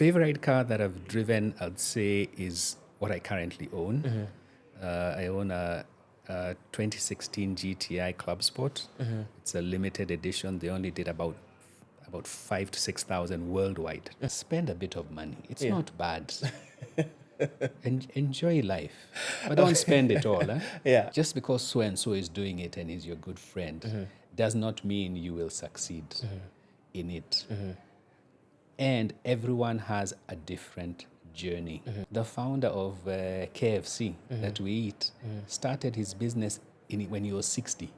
Favorite car that I've driven, I'd say, is what I currently own. I own a 2016 GTI Club Sport. It's a limited edition. They only did about 5 to 6,000 worldwide. Spend a bit of money. It's not bad. Enjoy life, but don't spend it all. Yeah. Just because so and so is doing it and is your good friend does not mean you will succeed in it. And everyone has a different journey. The founder of KFC that we eat started his business when he was 60.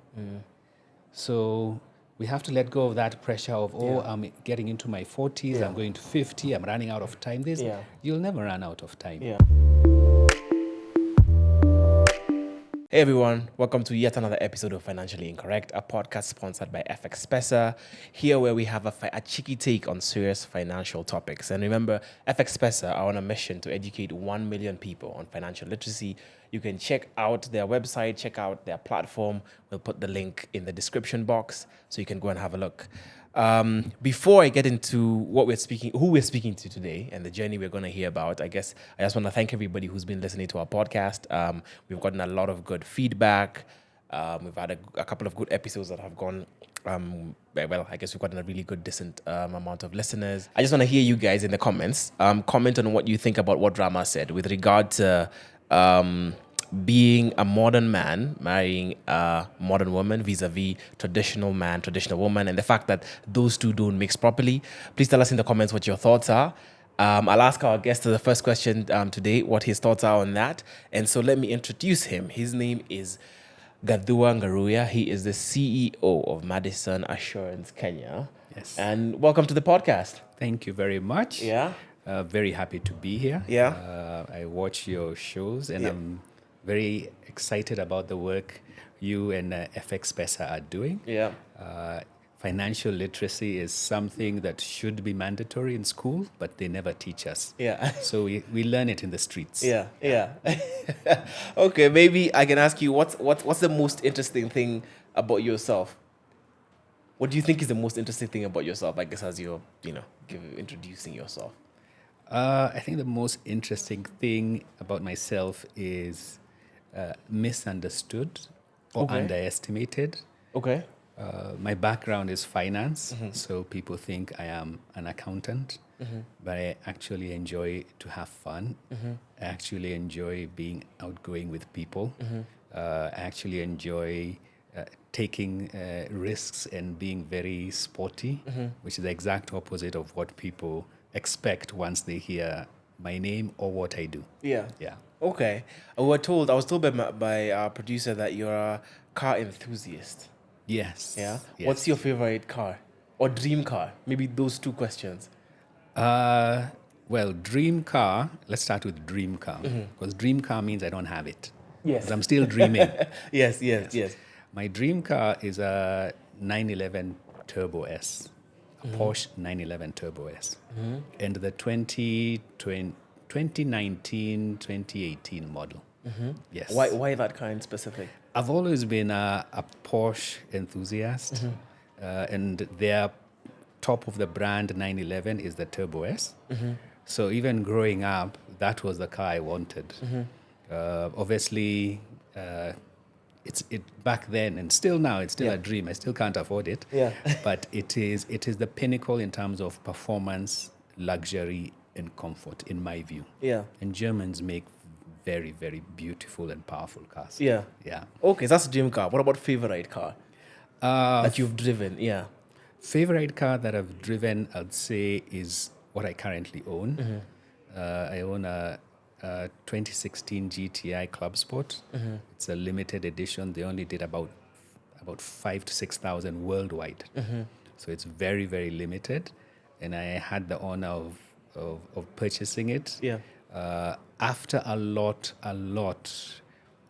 So we have to let go of that pressure of, I'm getting into my 40s, I'm going to 50, I'm running out of time. You'll never run out of time. Yeah. Hey everyone, welcome to yet another episode of Financially Incorrect, a podcast sponsored by FX Pesa, here where we have a cheeky take on serious financial topics. And remember, FX Pesa are on a mission to educate 1 million people on financial literacy. You can check out their website, check out their platform. We'll put the link in the description box so you can go and have a look. Before I get into who we're speaking to today and the journey we're going to hear about, I just want to thank everybody who's been listening to our podcast. We've gotten a lot of good feedback. We've had a couple of good episodes that have gone, I guess we've gotten a really good, decent amount of listeners. I just want to hear you guys in the comments. Comment on what you think about what Rama said with regard to being a modern man marrying a modern woman vis-a-vis traditional man, traditional woman, and the fact that those two don't mix properly. Please tell us in the comments what your thoughts are. I'll ask our guest the first question today, what his thoughts are on that. And so let me introduce him. His name is Githua Ngaruiya. He is the CEO of Madison Assurance Kenya. Yes. And welcome to the podcast. Thank you very much. Yeah. Very happy to be here. Yeah. I watch your shows and I'm very excited about the work you and FX Pesa are doing. Yeah. Financial literacy is something that should be mandatory in school, but they never teach us. Yeah. So we learn it in the streets. Yeah. Okay, maybe I can ask you what's the most interesting thing about yourself? What do you think is the most interesting thing about yourself? I guess as you're introducing yourself. I think the most interesting thing about myself is misunderstood or underestimated. Okay. My background is finance, so people think I am an accountant, but I actually enjoy to have fun. I actually enjoy being outgoing with people. I actually enjoy taking risks and being very sporty, which is the exact opposite of what people expect once they hear my name or what I do. Yeah. Yeah. Okay. I was told by our producer that you're a car enthusiast. Yes. Yeah. Yes. What's your favorite car or dream car? Maybe those two questions. Well, dream car. Let's start with dream car because dream car means I don't have it. Yes. 'Cause I'm still dreaming. Yes. My dream car is a 911 Turbo S, a Porsche 911 Turbo S, and the 2019-2018 model. Yes. Why that car in specific? I've always been a Porsche enthusiast, and their top of the brand 911 is the Turbo S. So even growing up, that was the car I wanted. Obviously, it's back then and still now. It's still a dream. I still can't afford it. Yeah. But it is the pinnacle in terms of performance, luxury, and comfort, in my view. Yeah. And Germans make very, very beautiful and powerful cars. Yeah. Yeah. Okay, so that's a dream car. What about favorite car that you've driven? Yeah. Favorite car that I've driven, I'd say, is what I currently own. I own a 2016 GTI Club Sport. It's a limited edition. They only did about 5 to 6,000 worldwide. So it's very, very limited. And I had the honor of purchasing it. Yeah. After a lot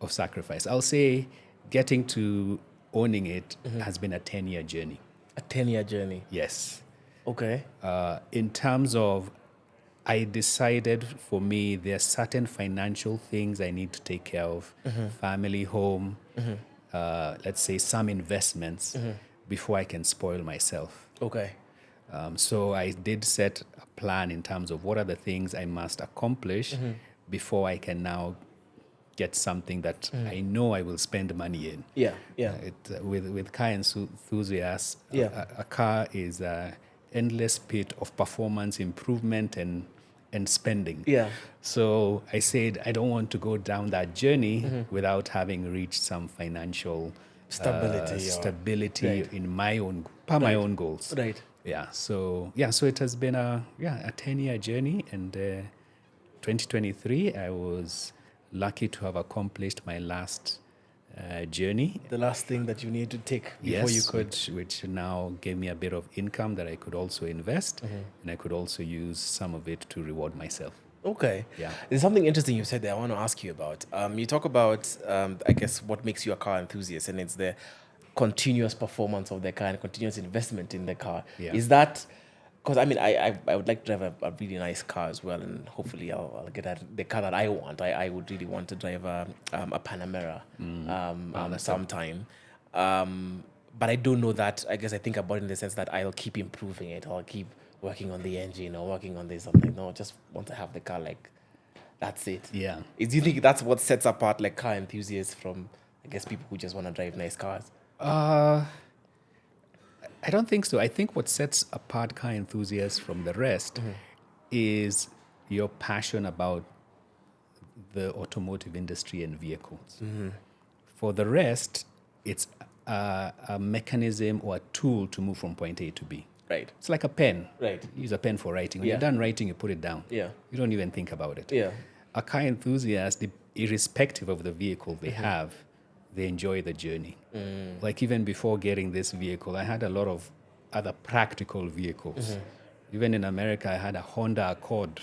of sacrifice. I'll say getting to owning it has been a 10-year journey. A 10-year journey. Yes. Okay. In terms of, I decided for me, there are certain financial things I need to take care of. Family, home, let's say some investments before I can spoil myself. Okay. So I did set a plan in terms of what are the things I must accomplish before I can now get something that I know I will spend money in. Yeah, yeah. With car enthusiasts, Yeah. a car is an endless pit of performance improvement and spending. Yeah. So I said I don't want to go down that journey without having reached some financial stability Right. in my own my own goals. Right. So it has been a 10-year journey, and 2023 I was lucky to have accomplished my last journey. The last thing that you need to take before you could. which now gave me a bit of income that I could also invest, and I could also use some of it to reward myself. Okay. Yeah. There's something interesting you said there I want to ask you about. You talk about, I guess, what makes you a car enthusiast, and it's the continuous performance of the car and continuous investment in the car. Yeah. Is that, because I mean, I would like to drive a really nice car as well, and hopefully I'll get the car that I want. I would really want to drive a Panamera sometime. But I don't know that. I guess I think about it in the sense that I'll keep improving it. I'll keep working on the engine or working on this. I'm like, no, I just want to have the car like, that's it. Yeah. Do you think that's what sets apart like car enthusiasts from, I guess, people who just want to drive nice cars? I don't think so. I think what sets apart car enthusiasts from the rest is your passion about the automotive industry and vehicles. For the rest, it's a mechanism or a tool to move from point A to B. Right. It's like a pen. Right. You use a pen for writing. When Yeah. you're done writing, you put it down. Yeah. You don't even think about it. Yeah. A car enthusiast, irrespective of the vehicle they have, they enjoy the journey. Like even before getting this vehicle, I had a lot of other practical vehicles. Even in America, I had a Honda Accord,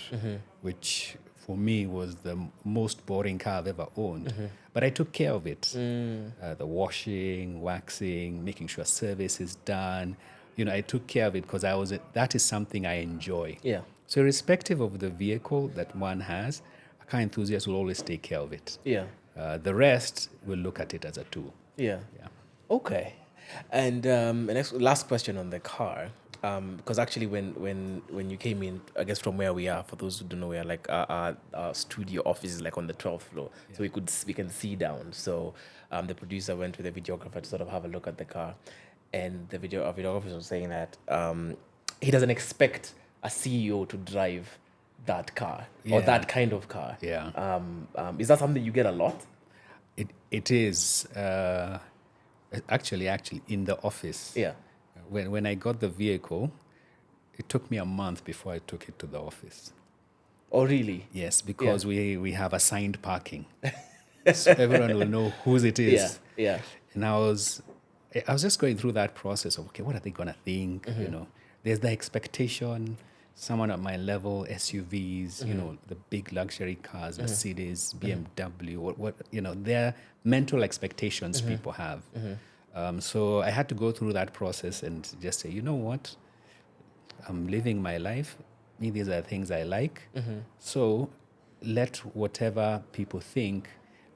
which for me was the most boring car I've ever owned. But I took care of it. The washing, waxing, making sure service is done. I took care of it because that is something I enjoy. Yeah. So irrespective of the vehicle that one has, a car enthusiast will always take care of it. Yeah. The rest will look at it as a tool. Yeah. Yeah. Okay. And last question on the car, because actually when you came in, I guess from where we are, for those who don't know, we are like our studio office is like on the 12th floor, so we can see down. So the producer went with the videographer to sort of have a look at the car, and the videographer was saying that he doesn't expect a CEO to drive that car or Yeah. that kind of car. Yeah. Is that something you get a lot? It is actually in the office. Yeah. When I got the vehicle, it took me a month before I took it to the office. Oh, really? Yes, because we have assigned parking, so everyone will know whose it is. Yeah. And I was just going through that process of, okay, what are they gonna think? There's the expectation. Someone at my level, SUVs, the big luxury cars, Mercedes, BMW, what they're mental expectations people have. So I had to go through that process and just say, you know what? I'm living my life. These are the things I like. So let whatever people think,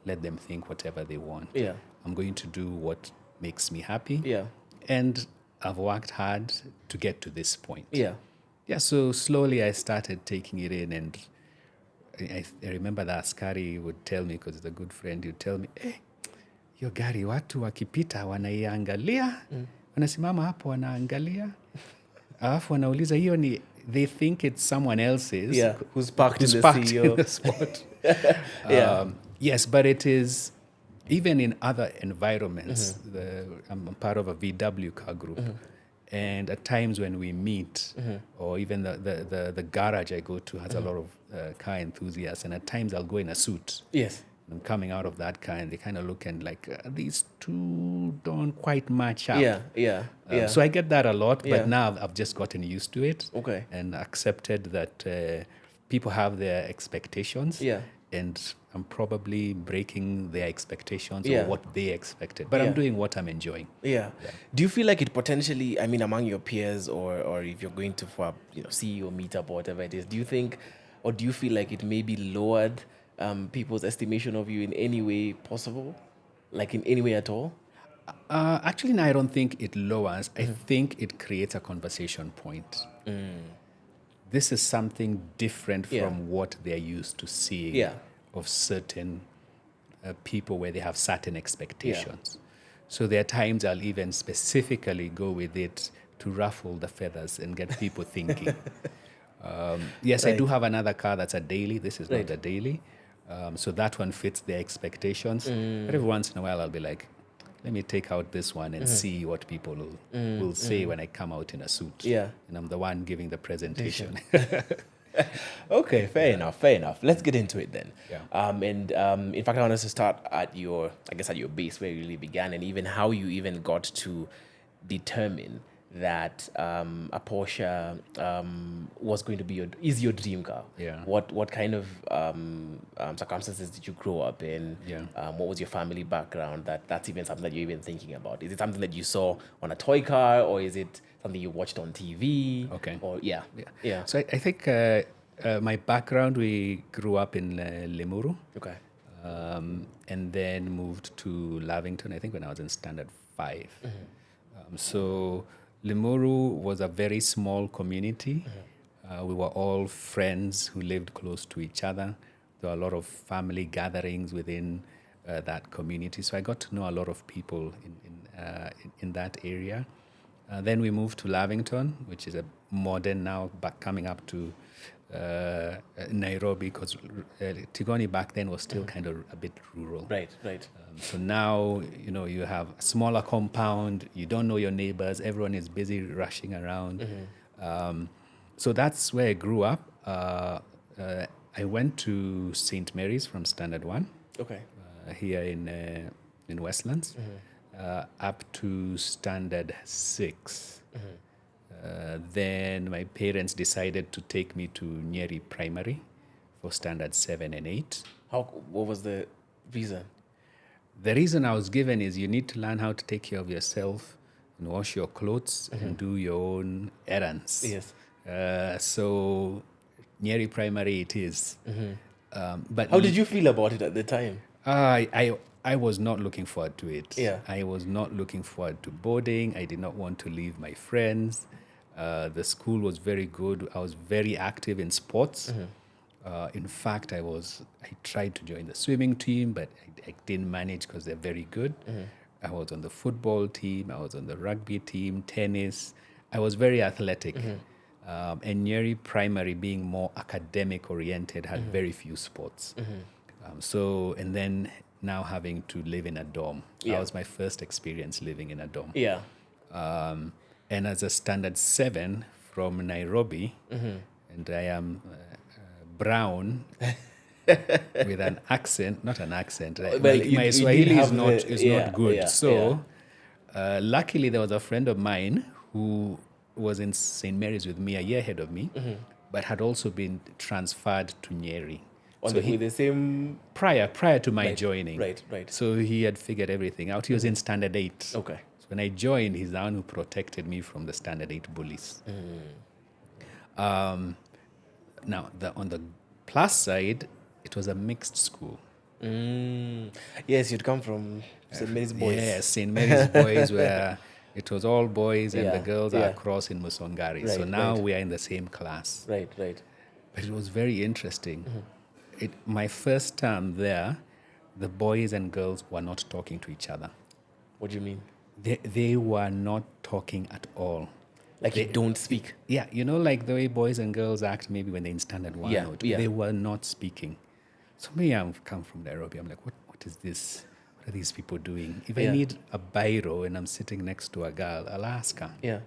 let them think whatever they want. Yeah. I'm going to do what makes me happy. Yeah. And I've worked hard to get to this point. Yeah. Yeah, so slowly I started taking it in, and I remember that askari would tell me, because it's a good friend, he'd tell me, hey, hiyo gari watu wakipita wanaiangalia, wanasimama hapo wanaangalia, alafu wanauliza hiyo ni, they think it's someone else's. Yeah, who's parked in the CEO. In the spot. Yeah. Yes, but it is, even in other environments, I'm part of a VW car group. And at times when we meet, or even the garage I go to has a lot of car enthusiasts, and at times I'll go in a suit. Yes. I'm coming out of that car, and they kind of look and like, these two don't quite match up. Yeah. So I get that a lot, but Yeah. now I've just gotten used to it. Okay. And accepted that people have their expectations. Yeah. And I'm probably breaking their expectations Yeah. or what they expected. But Yeah. I'm doing what I'm enjoying. Yeah. Do you feel like it potentially, I mean, among your peers, or if you're going to for a CEO meetup or whatever it is, do you think, or do you feel like it maybe lowered people's estimation of you in any way possible? Like in any way at all? Actually, no, I don't think it lowers. I think it creates a conversation point. This is something different Yeah. from what they're used to seeing Yeah. of certain people where they have certain expectations. So there are times I'll even specifically go with it to ruffle the feathers and get people thinking. Yes, I do have another car that's a daily. This is not a daily. So that one fits their expectations. But every once in a while, I'll be like, let me take out this one and see what people will say when I come out in a suit. Yeah. And I'm the one giving the presentation. Okay, fair enough. Let's get into it then. Yeah. In fact, I want us to start at your base where you really began, and even how you even got to determine that a Porsche was going to be is your dream car. Yeah. What kind of circumstances did you grow up in? Yeah. What was your family background? That's even something that you're even thinking about. Is it something that you saw on a toy car, or is it something you watched on TV? Okay. Or yeah. So I think my background, we grew up in Limuru. Okay. And then moved to Lavington, I think when I was in standard 5. So Limuru was a very small community. We were all friends who lived close to each other. There were a lot of family gatherings within that community. So I got to know a lot of people in that area. Then we moved to Lavington, which is a modern now, but coming up to Nairobi, because Tigoni back then was still kind of a bit rural. Right. So now, you have a smaller compound, you don't know your neighbors, everyone is busy rushing around. So that's where I grew up. I went to St. Mary's from Standard 1 Okay. here in Westlands up to Standard 6. Then my parents decided to take me to Nyeri Primary for Standard 7 and 8. What was the reason? The reason I was given is you need to learn how to take care of yourself and wash your clothes and do your own errands. Yes. So Nyeri Primary it is. But How did you feel about it at the time? I was not looking forward to it. Yeah. I was not looking forward to boarding. I did not want to leave my friends. The school was very good. I was very active in sports. In fact, I tried to join the swimming team, but I didn't manage because they're very good. I was on the football team. I was on the rugby team, tennis. I was very athletic. And Nyeri Primary, being more academic oriented, had very few sports. And then now having to live in a dorm. That was my first experience living in a dorm. Yeah. And as a Standard 7 from Nairobi, and I am brown with an accent, not an accent. Well, my Swahili is not good. Yeah, so luckily there was a friend of mine who was in St. Mary's with me a year ahead of me, but had also been transferred to Nyeri. With the same... Prior to my joining. Right. So he had figured everything out. He was in Standard 8. Okay. So when I joined, he's the one who protected me from the Standard 8 bullies. Now, on the plus side, it was a mixed school. Yes, you'd come from St. Mary's Boys. Yes, St. Mary's Boys, where it was all boys and the girls are yeah. across in Musongari. So Right, now we are in the same class. Right. But it was very interesting. My first term there, the boys and girls were not talking to each other. What do you mean? They were not talking at all. Like they don't speak? Yeah, like the way boys and girls act maybe when they're in Standard 1 or 2. They were not speaking. So me, I've come from Nairobi. I'm like, what is this? What are these people doing? If I need a biro and I'm sitting next to a girl, I'll ask her. Yeah.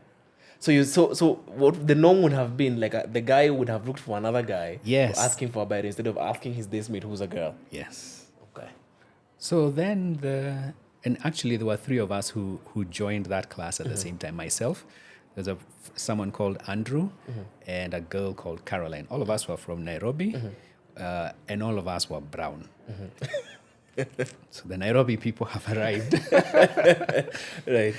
So what the norm would have been, like the guy would have looked for another guy Yes. to ask him for a biro instead of asking his day's mate who's a girl. Yes. Okay. So then and actually there were 3 of us who joined that class at the same time. Myself, there's someone called Andrew and a girl called Caroline. All of us were from Nairobi and all of us were brown. So the Nairobi people have arrived. Right.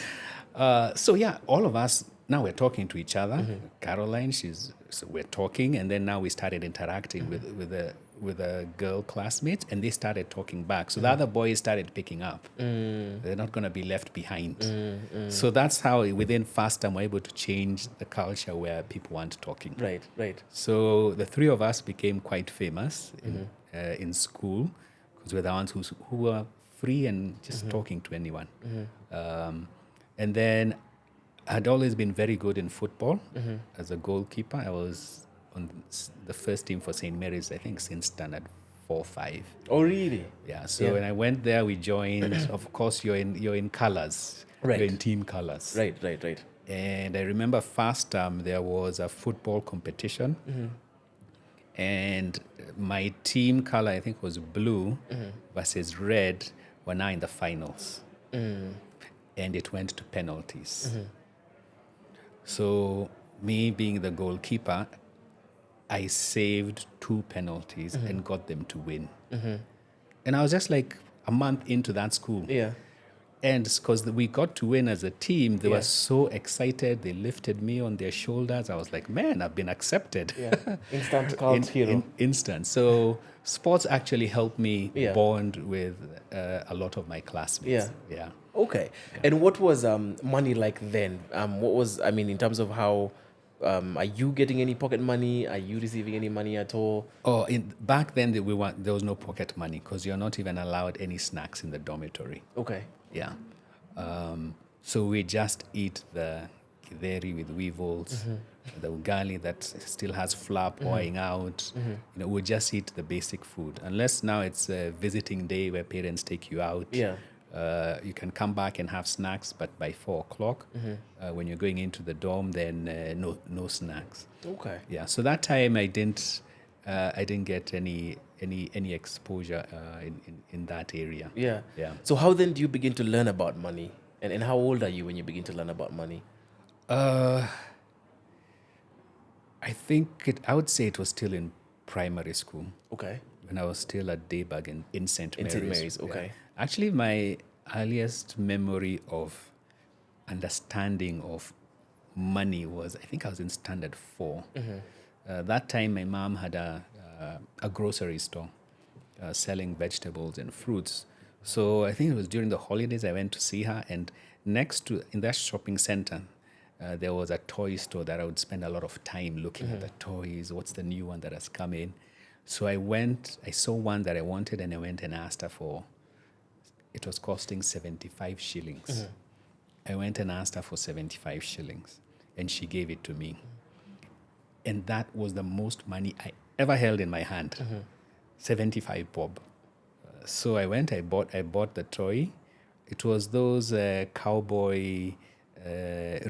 So all of us now we're talking to each other. Caroline, so we're talking, and then now we started interacting with a girl classmates, and they started talking back. So the other boys started picking up. They're not going to be left behind. So that's how within fast time we're able to change the culture where people weren't talking. Right. So the three of us became quite famous in school because we're the ones who were free and just talking to anyone. And then I'd always been very good in football as a goalkeeper. I was on the first team for St. Mary's, I think, since standard 4, 5. Oh, really? Yeah. So when I went there, we joined. Of course, you're in colors. Right. You're in team colors. Right. And I remember first there was a football competition, and my team color, I think, was blue versus red, were now in the finals, and it went to penalties. So me being the goalkeeper, I saved 2 penalties and got them to win. And I was just like a month into that school. Yeah. And because we got to win as a team, they were so excited. They lifted me on their shoulders. I was like, man, I've been accepted. Yeah. Instant cult hero. Instant. So sports actually helped me bond with a lot of my classmates. Yeah. Okay. And what was money like then? What was, I mean, in terms of how, are you getting any pocket money? Are you receiving any money at all? Oh, back then there was no pocket money because you're not even allowed any snacks in the dormitory. Okay. Yeah. So we just eat the kidheri with weevils, the ugali that still has flour pouring out. We just eat the basic food. Unless now it's a visiting day where parents take you out. Yeah. You can come back and have snacks, but by 4 o'clock, when you're going into the dorm, then no snacks. Okay. Yeah. So that time I didn't get any exposure in that area. Yeah. Yeah. So how then do you begin to learn about money? And how old are you when you begin to learn about money? I would say it was still in primary school. Okay. When I was still at Daybug in St. Mary's. St. Mary's, okay. Yeah. Actually, my earliest memory of understanding of money was, I think I was in standard 4. That time, my mom had a grocery store selling vegetables and fruits. So I think it was during the holidays I went to see her, and in that shopping center, there was a toy store that I would spend a lot of time looking at the toys. What's the new one that has come in? So I saw one that I wanted, and I went and asked her for. It was costing 75 shillings. I went and asked her for 75 shillings, and she gave it to me. And that was the most money I ever held in my hand, 75 bob. So I went, I bought the toy. It was those cowboy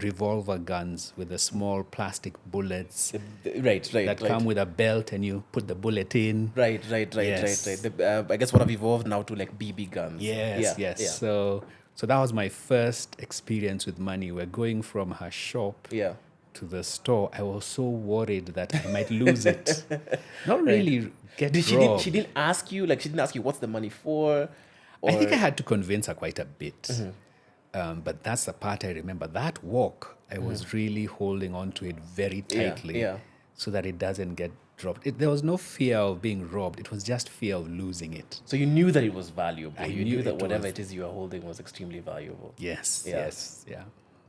revolver guns with the small plastic bullets. Right. That come with a belt, and you put the bullet in. Right. Yes. I guess what have evolved now to like BB guns. Yes. Yeah. So that was my first experience with money. We're going from her shop to the store. I was so worried that I might lose it. Not really get robbed. She didn't ask you, what's the money for? I think I had to convince her quite a bit. But that's the part I remember. That walk, I was really holding on to it very tightly so that it doesn't get dropped. There was no fear of being robbed. It was just fear of losing it. So you knew that it was valuable. You knew that whatever was. it is you were holding was extremely valuable. Yes.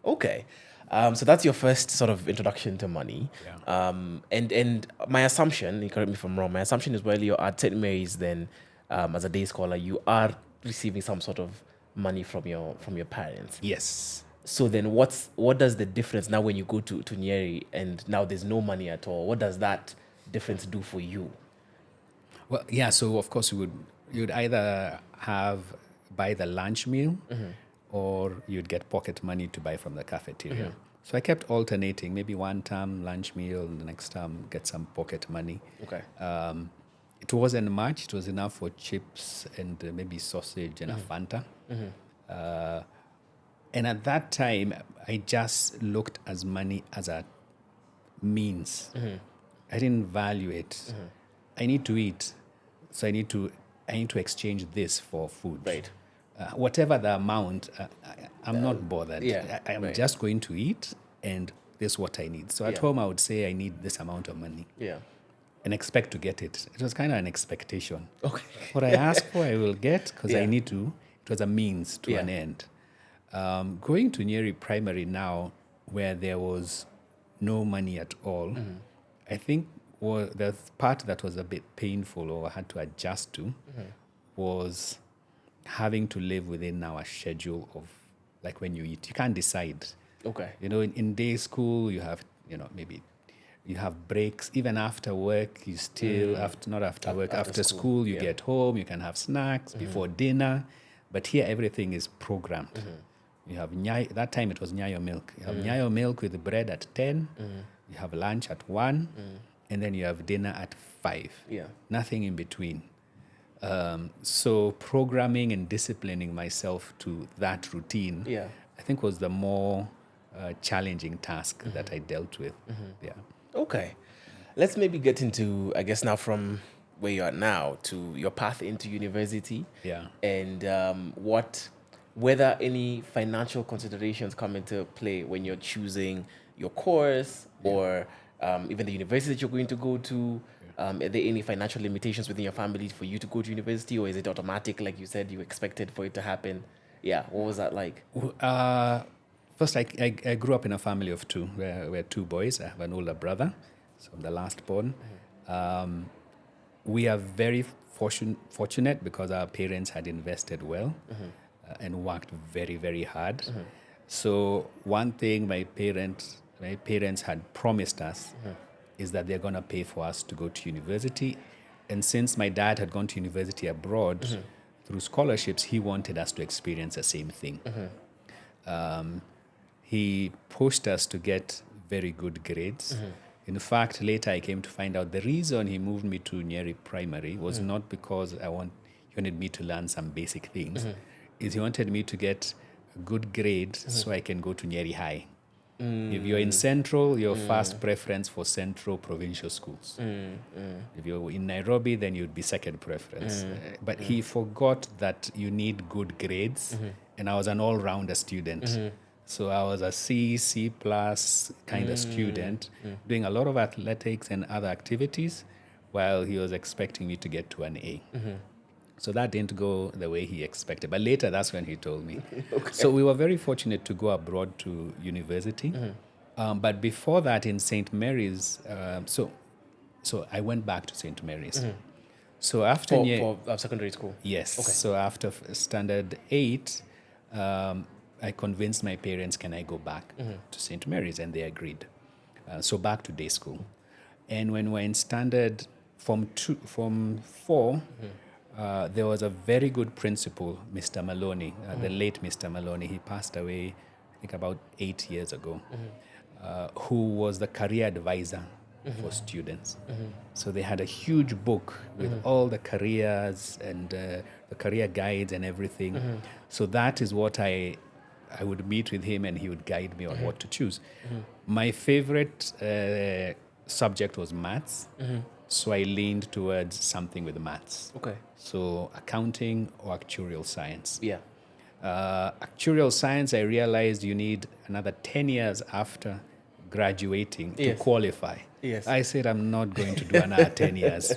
Okay. So that's your first sort of introduction to money. Yeah. And my assumption, you correct me if I'm wrong, my assumption is while you're at St. Mary's, then as a day scholar, you are receiving some sort of money from your parents. Yes. So then what does the difference now when you go to Nyeri and now there's no money at all? What does that difference do for you? Well, yeah, so of course you'd either buy the lunch meal or you'd get pocket money to buy from the cafeteria. So I kept alternating, maybe one term lunch meal, and the next term get some pocket money. Okay. It wasn't much. It was enough for chips and maybe sausage and a Fanta. And at that time, I just looked as money as a means. I didn't value it. I need to eat, so I need to exchange this for food. Right. Whatever the amount, I'm not bothered. Yeah, I'm right. just going to eat, and this is what I need. So at Yeah. home, I would say I need this amount of money Yeah. and expect to get it. It was kind of an expectation. Okay. What I ask for, I will get because Yeah. I need to. It was a means to Yeah. an end. Going to Nyeri Primary now, where there was no money at all, I think the part that was a bit painful or I had to adjust to was having to live within our schedule of like when you eat. You can't decide. Okay. You know, in day school, you have, maybe you have breaks. Even after work, you still, not after work, after school, you get home, you can have snacks before dinner. But here, everything is programmed. You have that time it was nyayo milk. You have nyayo milk with bread at 10. You have lunch at 1. And then you have dinner at 5. Yeah. Nothing in between. So programming and disciplining myself to that routine, I think was the more challenging task that I dealt with. Yeah. Okay. Let's maybe get into, I guess, now from where you are now to your path into university. Yeah. And whether any financial considerations come into play when you're choosing your course or even the university that you're going to go to. Are there any financial limitations within your family for you to go to university, or is it automatic, like you said, you expected for it to happen? Yeah, what was that like? First, I grew up in a family of two. We're two boys. I have an older brother, so I'm the last born. We are very fortunate because our parents had invested well and worked very, very hard. So one thing my parents had promised us is that they're going to pay for us to go to university. And since my dad had gone to university abroad through scholarships, he wanted us to experience the same thing. He pushed us to get very good grades. In fact, later I came to find out the reason he moved me to Nyeri Primary was not because he wanted me to learn some basic things. Is he wanted me to get a good grade so I can go to Nyeri High. If you're in Central, your first preference for Central provincial schools. If you're in Nairobi, then you'd be second preference. But he forgot that you need good grades, and I was an all-rounder student. So I was a C plus kind of student, doing a lot of athletics and other activities, while he was expecting me to get to an A. So that didn't go the way he expected. But later, that's when he told me. So we were very fortunate to go abroad to university. But before that, in St. Mary's, so I went back to St. Mary's. So after for secondary school? Yes. Okay. So after standard 8, I convinced my parents, can I go back to St. Mary's? And they agreed. So back to day school. And when we're in standard Form 4, there was a very good principal, Mr. Maloney, the late Mr. Maloney. He passed away, I think, about 8 years ago, who was the career advisor for students. So they had a huge book with all the careers and the career guides and everything. So that is what I would meet with him and he would guide me on what to choose. My favorite subject was maths. So I leaned towards something with maths. Okay. So accounting or actuarial science. Yeah. Actuarial science, I realized you need another 10 years after graduating to qualify. Yes. I said, I'm not going to do another 10 years.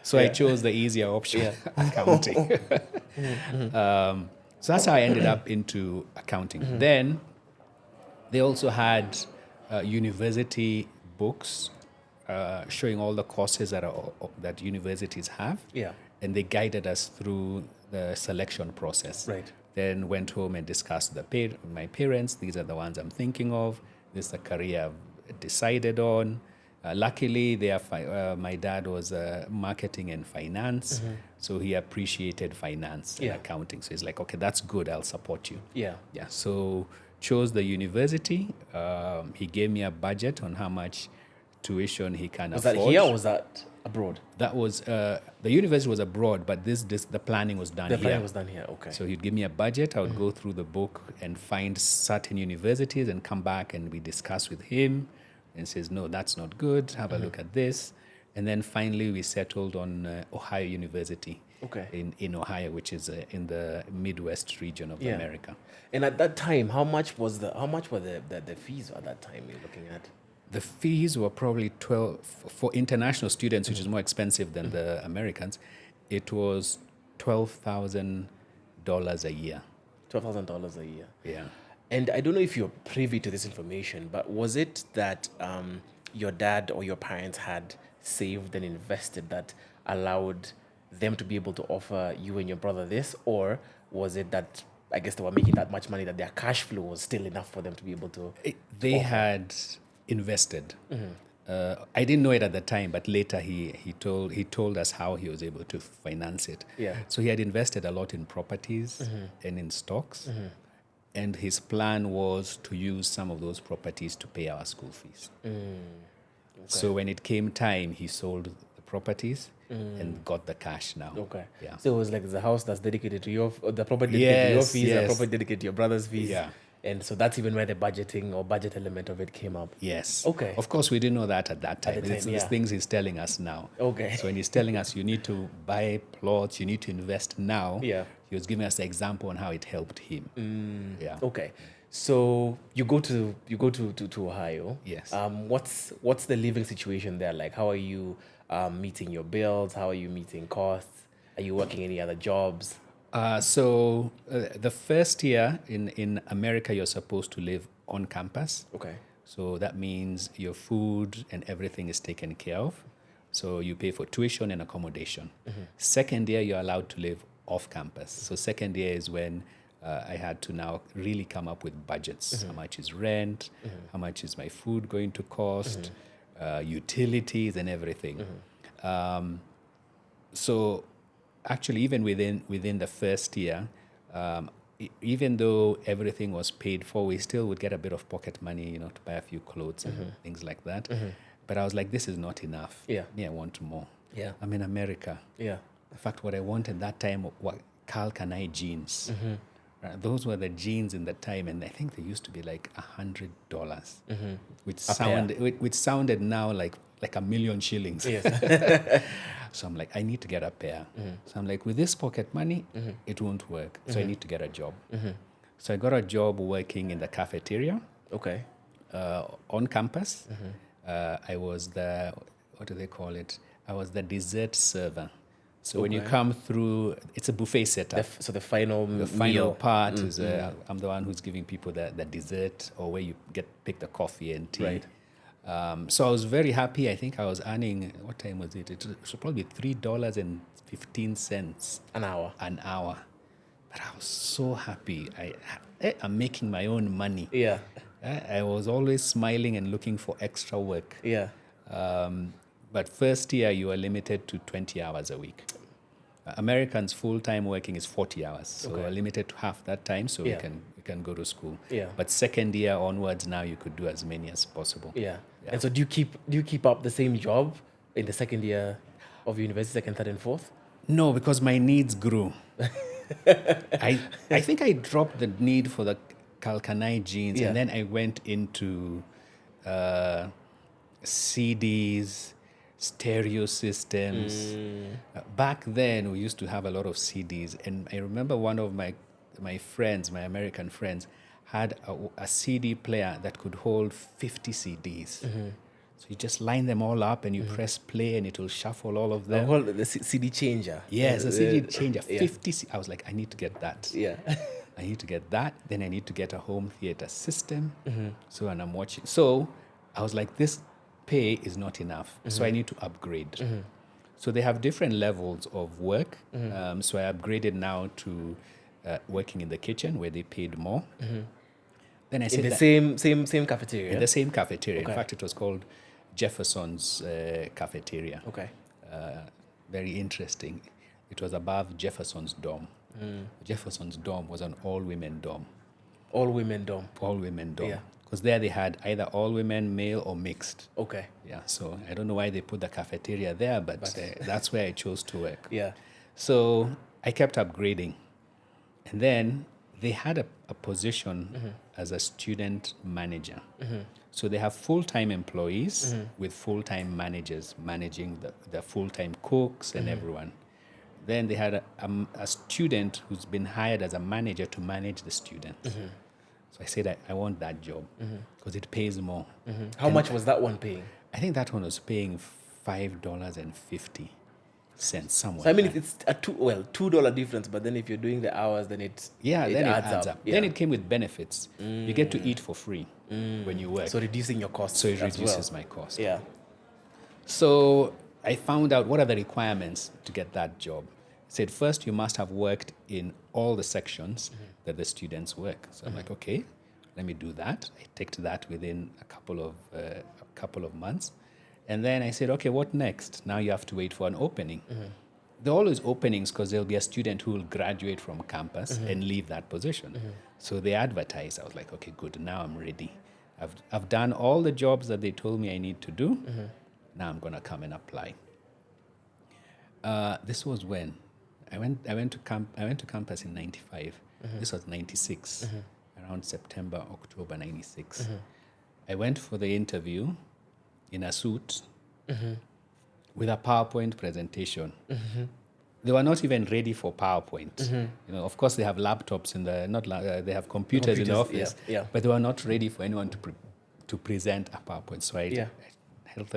So I chose the easier option, accounting. So that's how I ended up into accounting. Then they also had university books showing all the courses that universities have. Yeah. And they guided us through the selection process. Right. Then went home and discussed with my parents. These are the ones I'm thinking of. This is the career I've decided on. Luckily, my dad was marketing and finance, so he appreciated finance and accounting. So he's like, okay, that's good. I'll support you. Yeah. Yeah. So chose the university. He gave me a budget on how much tuition he can afford. Was that here or was that abroad? That was the university was abroad, but the planning was done here. The planning was done here. Okay. So he'd give me a budget. I would go through the book and find certain universities and come back and we discuss with him. And says, no, that's not good. Have a look at this. And then finally we settled on Ohio University. Okay. In Ohio, which is in the Midwest region of America. And at that time, how much were the fees at that time you're looking at? The fees were probably 12 for international students, which is more expensive than the Americans. It was $12,000 a year. $12,000 a year. Yeah. And I don't know if you're privy to this information, but was it that your dad or your parents had saved and invested that allowed them to be able to offer you and your brother this? Or was it that, I guess, they were making that much money that their cash flow was still enough for them to be able to... They had invested. I didn't know it at the time, but later he told us how he was able to finance it. Yeah. So he had invested a lot in properties and in stocks. And his plan was to use some of those properties to pay our school fees. So when it came time, he sold the properties and got the cash now. Okay. Yeah. So it was like the house that's dedicated to the property dedicated to your fees, the yes. property dedicated to your brother's fees. Yeah. And so that's even where the budgeting or budget element of it came up. Yes. Okay. Of course, we didn't know that at that time. the time, It's these things he's telling us now. Okay. So when he's telling us you need to buy plots, you need to invest now. Yeah. He was giving us the example on how it helped him. Yeah. Okay. So you go to Ohio. Yes. What's the living situation there like? How are you meeting your bills? How are you meeting costs? Are you working any other jobs? So the first year in America, you're supposed to live on campus. Okay. So that means your food and everything is taken care of. So you pay for tuition and accommodation. Second year, you're allowed to live off campus. So second year is when I had to now really come up with budgets. How much is rent? How much is my food going to cost? Utilities and everything. So actually, even within the first year, even though everything was paid for, we still would get a bit of pocket money, to buy a few clothes and things like that. But I was like, this is not enough. Yeah. Me, I want more. Yeah. I'm in America. Yeah. In fact, what I wanted that time were Calcanai jeans. Those were the jeans in the time, and I think they used to be like $100, which sounded now like $1 million shillings. Yes. So I'm like, I need to get a pair. So I'm like, with this pocket money, it won't work. So I need to get a job. So I got a job working in the cafeteria. Okay. On campus. I was what do they call it? I was the dessert server. So when you come through, it's a buffet setup. So the final Final part is I'm the one who's giving people the dessert, or where you pick the coffee and tea. Right. So I was very happy. I think I was earning, what time was it? It was probably $3.15 an hour. But I was so happy. I'm making my own money. Yeah. I was always smiling and looking for extra work. Yeah. But first year, you are limited to 20 hours a week. Americans' full-time working is 40 hours. So we're limited to half that time, so we can go to school. Yeah. But second year onwards, now you could do as many as possible. Yeah. And so do you keep up the same job in the second year of university, second, third, and fourth? No, because my needs grew. I think I dropped the need for the Calcanai jeans, and then I went into CDs, stereo systems. Back then, we used to have a lot of CDs, and I remember one of my friends, my American friends, had a CD player that could hold 50 CDs. So you just line them all up and you press play and it will shuffle all of them. The CD changer. Yes, a CD changer. 50 I was like, I need to get that. Yeah. I need to get that. Then I need to get a home theater system. So, and I'm watching. So I was like, this pay is not enough. So I need to upgrade. So they have different levels of work. So I upgraded now to working in the kitchen, where they paid more. Then I said in the same cafeteria. In the same cafeteria. Okay. In fact, it was called Jefferson's cafeteria. Okay. Very interesting. It was above Jefferson's dorm. Jefferson's dorm was an all-women dorm. All-women dorm. All-women dorm. Yeah. Because there they had either all-women, male, or mixed. Okay. Yeah. So I don't know why they put the cafeteria there, but that's where I chose to work. Yeah. So I kept upgrading. And then they had a position as a student manager. So they have full-time employees with full-time managers managing the full-time cooks and everyone. Then they had a student who's been hired as a manager to manage the students. So I said, I want that job because it pays more. How much was that one paying? I think that one was paying $5.50 somewhere. So I mean, it's a $2 difference, but then if you're doing the hours, then it adds up. Then it came with benefits. You get to eat for free when you work. So reducing your costs. So it reduces my cost. Yeah. So I found out what are the requirements to get that job. It said first you must have worked in all the sections that the students work. So I'm like, okay, let me do that. I ticked that within a couple of months. And then I said, okay, what next? Now you have to wait for an opening. There are always openings because there'll be a student who will graduate from campus and leave that position. So they advertise. I was like, okay, good. Now I'm ready. I've done all the jobs that they told me I need to do. Now I'm going to come and apply. This was when I went to campus in 95. This was 96, around September, October 96. I went for the interview in a suit with a PowerPoint presentation. They were not even ready for PowerPoint. You know, of course, they have laptops they have computers in the office, but they were not ready for anyone to present a PowerPoint. So I helped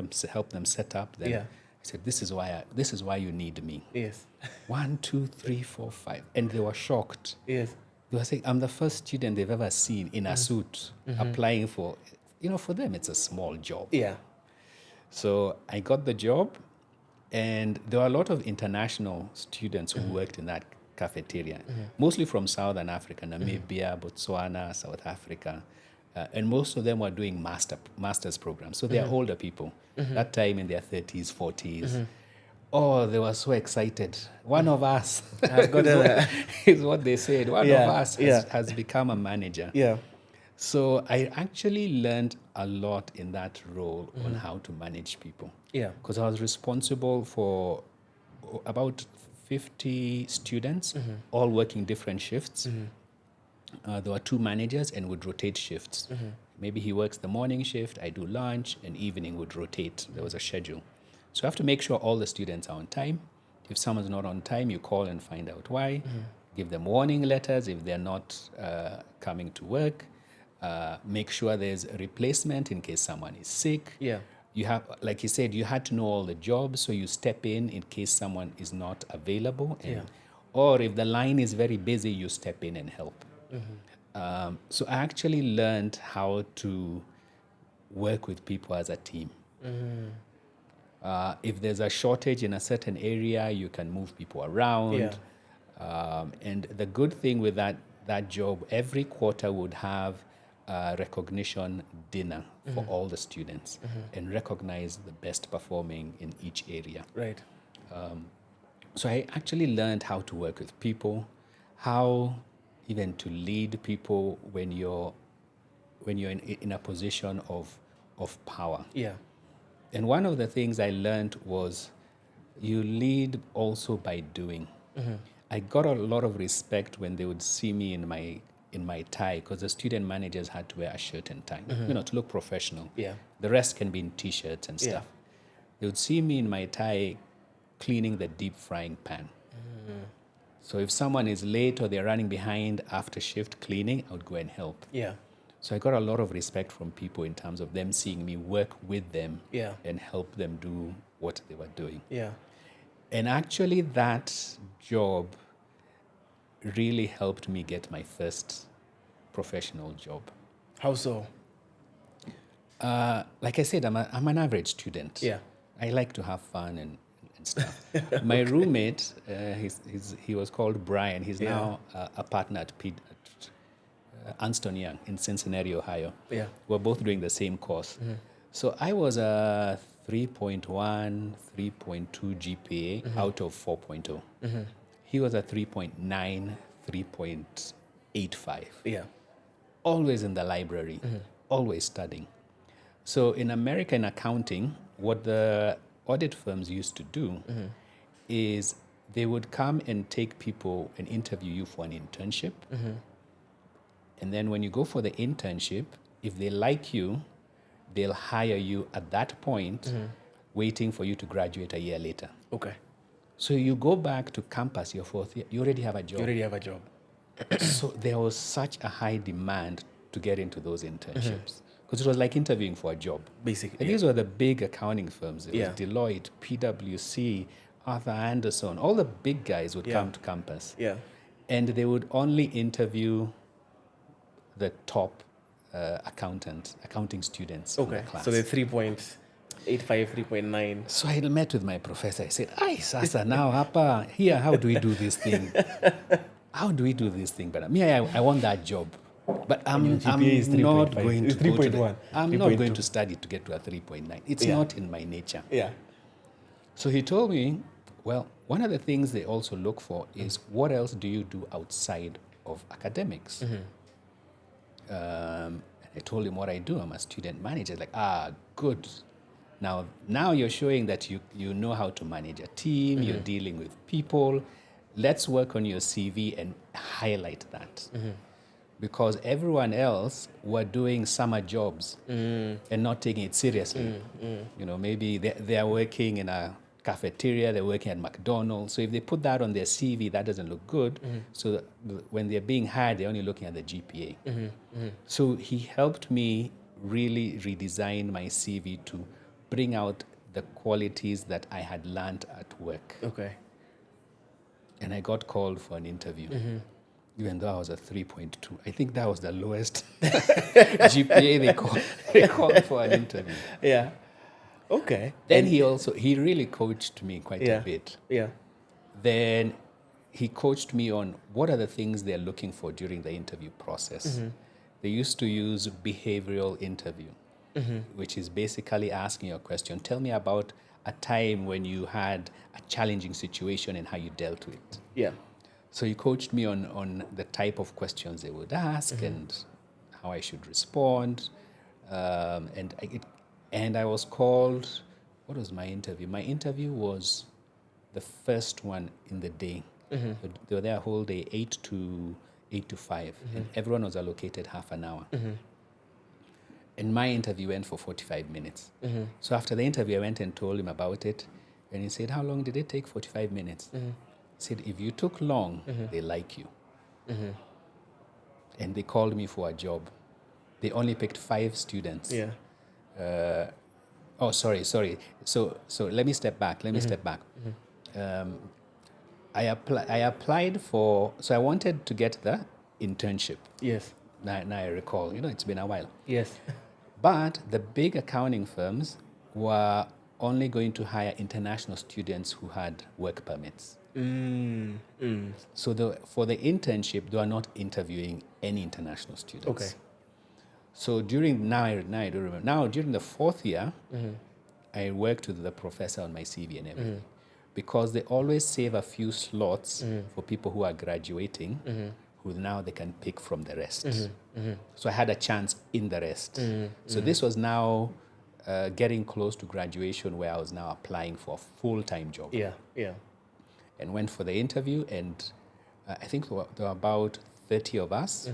them set up. Then I said, "This is why you need me." Yes. 1, 2, 3, 4, 5, and they were shocked. Yes. They were saying, "I'm the first student they've ever seen in a suit applying for." You know, for them, it's a small job. Yeah. So I got the job, and there were a lot of international students who worked in that cafeteria, mostly from Southern Africa, Namibia, Botswana, South Africa, and most of them were doing master's programs. So they are older people, that time in their 30s, 40s. Oh, they were so excited. One of us is what they said. One of us has become a manager. Yeah. So I actually learned a lot in that role on how to manage people. Yeah. Because I was responsible for about 50 students, all working different shifts. There were 2 managers and would rotate shifts. Maybe he works the morning shift, I do lunch, and evening would rotate. There was a schedule. So I have to make sure all the students are on time. If someone's not on time, you call and find out why. Give them warning letters if they're not coming to work. Make sure there's a replacement in case someone is sick. Yeah. You have, like you said, you had to know all the jobs, so you step in case someone is not available. Or if the line is very busy, you step in and help. So I actually learned how to work with people as a team. If there's a shortage in a certain area, you can move people around. And the good thing with that job, every quarter would have a recognition dinner for all the students and recognize the best performing in each area. Right. So I actually learned how to work with people, how even to lead people when you're in a position of power. Yeah. And one of the things I learned was you lead also by doing. I got a lot of respect when they would see me in my tie, because the student managers had to wear a shirt and tie, to look professional. Yeah. The rest can be in T-shirts and stuff. They would see me in my tie cleaning the deep frying pan. So if someone is late or they're running behind after shift cleaning, I would go and help. Yeah. So I got a lot of respect from people in terms of them seeing me work with them Yeah. and help them do what they were doing. Yeah. And actually that job really helped me get my first professional job. How so? Like I said, I'm an average student. Yeah. I like to have fun and stuff. My roommate, he was called Brian. He's now a partner at Anston Young in Cincinnati, Ohio. Yeah. We're both doing the same course. So I was a 3.1, 3.2 GPA out of 4.0. He was a 3.9, 3.85. Yeah. Always in the library, always studying. So in America, in accounting, what the audit firms used to do is they would come and take people and interview you for an internship. And then when you go for the internship, if they like you, they'll hire you at that point, waiting for you to graduate a year later. Okay. So you go back to campus your fourth year, you already have a job. You already have a job. So there was such a high demand to get into those internships because it was like interviewing for a job. Basically. And these were the big accounting firms. It was Yeah. Deloitte, PwC, Arthur Anderson. All the big guys would come to campus. Yeah. And they would only interview the top accounting students in the Okay. class. So they're 3.85, 3.9. So I met with my professor. I said, "Ay, sasa now hapa here. How do we do this thing? How do we do this thing? But me, I want that job. But I'm GPA is not 3.5. going to It's go to 3.1. I'm not 3.2. going to study to get to a 3.9. It's Yeah. not in my nature." Yeah. So he told me, well, one of the things they also look for is what else do you do outside of academics? I told him what I do. I'm a student manager. Like, good. Now you're showing that you know how to manage a team, you're dealing with people. Let's work on your CV and highlight that. Because everyone else were doing summer jobs and not taking it seriously. You know, maybe they are working in a cafeteria, they're working at McDonald's. So if they put that on their CV, that doesn't look good. So when they're being hired, they're only looking at the GPA. So he helped me really redesign my CV to bring out the qualities that I had learned at work. Okay. And I got called for an interview, even though I was a 3.2. I think that was the lowest GPA they called for an interview. Yeah. Okay. Then he really coached me quite a bit. Yeah. Then he coached me on what are the things they're looking for during the interview process. They used to use behavioral interview, which is basically asking a question. Tell me about a time when you had a challenging situation and how you dealt with it. Yeah. So he coached me on the type of questions they would ask and how I should respond. And I was called, what was my interview? My interview was the first one in the day. So they were there a whole day, 8 to 5. And everyone was allocated half an hour. And my interview went for 45 minutes. So after the interview, I went and told him about it. And he said, how long did it take? 45 minutes. He said, if you took long, they like you. And they called me for a job. They only picked 5 students. Yeah. Sorry. So let me step back. I applied for, so I wanted to get the internship. Yes. Now I recall, it's been a while. Yes. But the big accounting firms were only going to hire international students who had work permits. So for the internship, they are not interviewing any international students. Okay. So during the 4th year, I worked with the professor on my CV and everything. Because they always save a few slots for people who are graduating, who now they can pick from the rest. So I had a chance in the rest. So this was now getting close to graduation, where I was now applying for a full-time job. Yeah. Yeah. And went for the interview, and I think there were about 30 of us.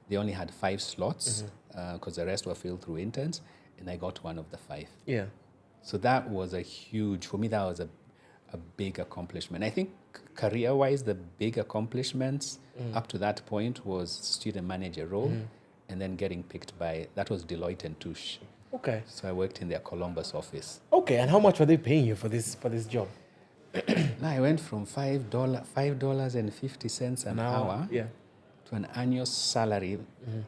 They only had 5 slots because the rest were filled through interns, and I got one of the 5. Yeah. So that was for me, that was a big accomplishment. I think career-wise, the big accomplishments up to that point was student manager role, and then getting picked that was Deloitte and Touche. Okay. So I worked in their Columbus office. Okay. And how much were they paying you for this job? I went from $5.50 an hour Yeah. to an annual salary.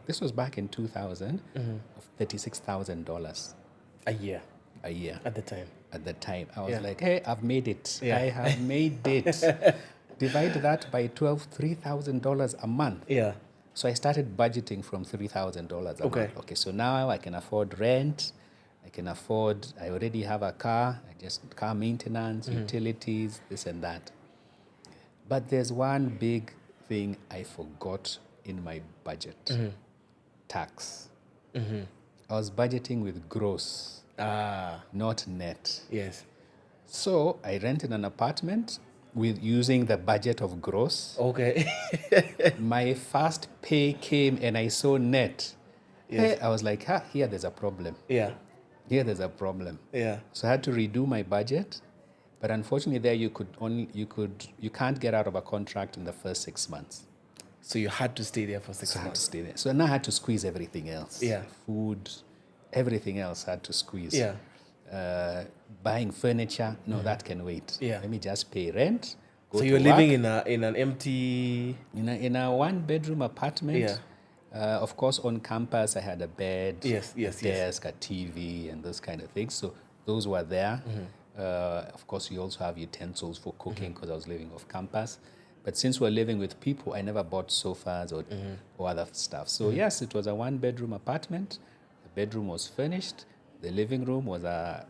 This was back in 2000 of $36,000 A year a year. at the time. At the time, I was Yeah. like, hey, I've made it. Yeah. I have made it. Divide that by 12, $3,000 a month. Yeah. So I started budgeting from $3,000 a Okay. month. Okay, so now I can afford rent. I already have a car. Car maintenance, utilities, this and that. But there's one big thing I forgot in my budget. Tax. I was budgeting with gross, not net. Yes. So I rented an apartment using the budget of gross. Okay. My first pay came and I saw net. Yes. Hey, I was like, here there's a problem. Yeah. here there's a problem. Yeah. So I had to redo my budget, but unfortunately there you can't get out of a contract in the first 6 months. So you had to stay there for six So I had to months. stay there. So now I had to squeeze everything else. Yeah. Food, everything else I had to squeeze. Yeah. Buying furniture, no, that can wait. Yeah. Let me just pay rent. Go So to you're work. living in an empty. In a 1-bedroom apartment. Yeah. Of course, on campus, I had a bed, Yes, a desk, a TV, and those kind of things. So those were there. Of course, you also have utensils for cooking because I was living off campus. But since we're living with people, I never bought sofas or other stuff. So yes, it was a 1-bedroom apartment. The bedroom was furnished. The living room was a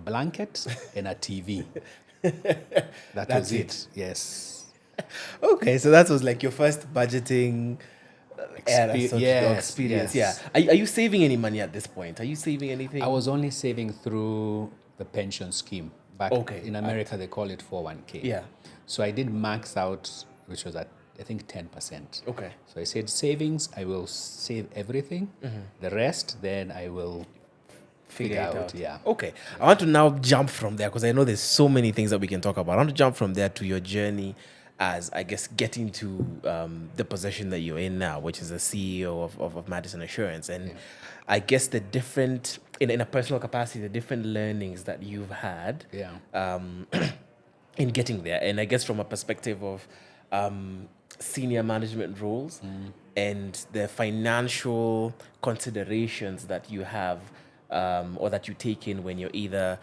blanket and a TV. That's was it. Yes. Okay, so that was like your first budgeting era, so experience. yes. Yeah. Are you saving any money at this point? Are you saving anything? I was only saving through the pension scheme. Back in America, they call it 401k. Yeah. So I did max out, which was at, I think, 10%. Okay. So I said savings, I will save everything. The rest, then I will figure it out. Yeah. Okay. I want to now jump from there because I know there's so many things that we can talk about. I want to jump from there to your journey as, I guess, getting to the position that you're in now, which is the CEO of Madison Assurance. And I guess the different, in a personal capacity, the different learnings that you've had in getting there. And I guess from a perspective of senior management roles and the financial considerations that you have or that you take in when you're either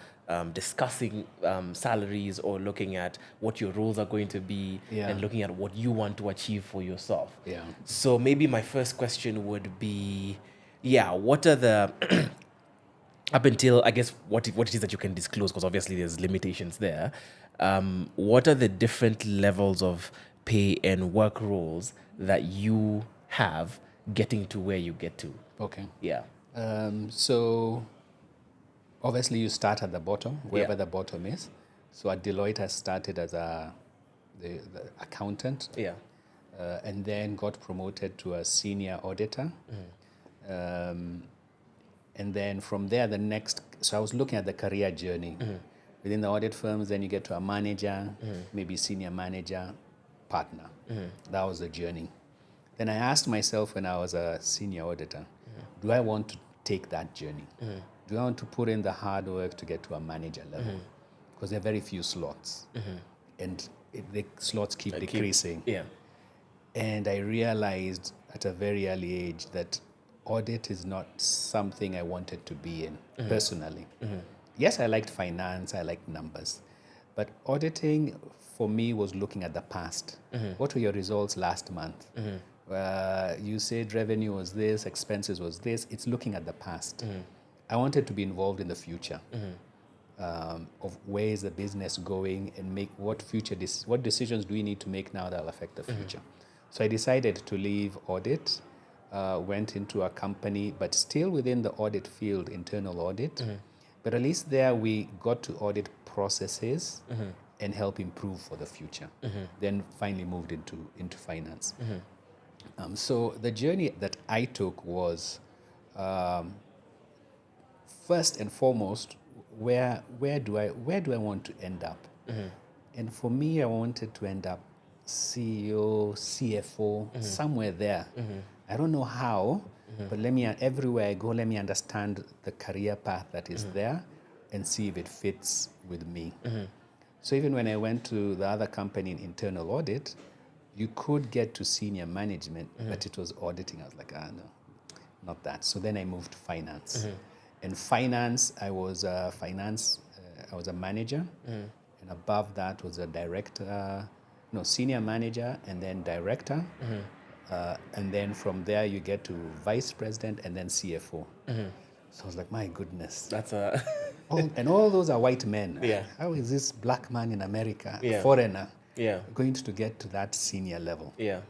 discussing salaries or looking at what your roles are going to be and looking at what you want to achieve for yourself. Yeah. So maybe my first question would be, what are the up until, I guess, what it is that you can disclose, because obviously there's limitations there. What are the different levels of pay and work roles that you have getting to where you get to? Okay. Yeah. So obviously you start at the bottom, wherever the bottom is. So at Deloitte, I started as the accountant. Yeah. And then got promoted to a senior auditor. And then from there, so I was looking at the career journey. Within the audit firms, then you get to a manager, maybe senior manager, partner. That was the journey. Then I asked myself when I was a senior auditor, do I want to take that journey? Do I want to put in the hard work to get to a manager level? Because there are very few slots. And the slots keep decreasing. Yeah. And I realized at a very early age that audit is not something I wanted to be in personally. Yes, I liked finance, I liked numbers. But auditing for me was looking at the past. What were your results last month? You said revenue was this, expenses was this. It's looking at the past. I wanted to be involved in the future of where is the business going and make what decisions do we need to make now that will affect the future. So I decided to leave audit, went into a company, but still within the audit field, internal audit. But at least there we got to audit processes and help improve for the future. Then finally moved into finance. So the journey that I took was, first and foremost, where do I want to end up? And for me, I wanted to end up CEO, CFO, somewhere there. I don't know how, but everywhere I go, let me understand the career path that is there and see if it fits with me. So even when I went to the other company in internal audit, you could get to senior management, but it was auditing. I was like, no, not that. So then I moved to finance. In finance, I was a manager, and above that was a director, senior manager, and then director. And then from there, you get to vice president and then CFO. So I was like, my goodness. That's a... and all those are white men. Yeah. How is this black man in America, a foreigner, going to get to that senior level? Yeah.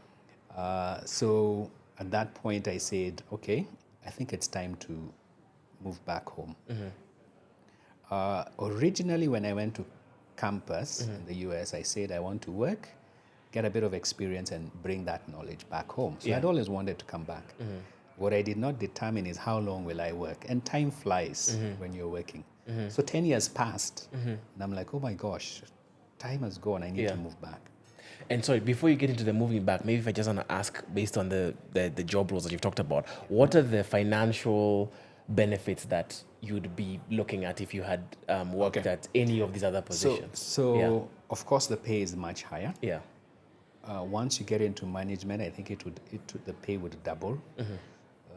So at that point, I said, okay, I think it's time to move back home. Originally, when I went to campus in the US, I said I want to work, get a bit of experience and bring that knowledge back home. So I'd always wanted to come back. What I did not determine is how long will I work. And time flies when you're working. So 10 years passed, and I'm like, oh my gosh, time has gone. I need to move back. And sorry, before you get into the moving back, maybe if I just want to ask, based on the job roles that you've talked about, what are the financial benefits that you'd be looking at if you had worked at any of these other positions? So of course, the pay is much higher. Yeah. Once you get into management, I think the pay would double,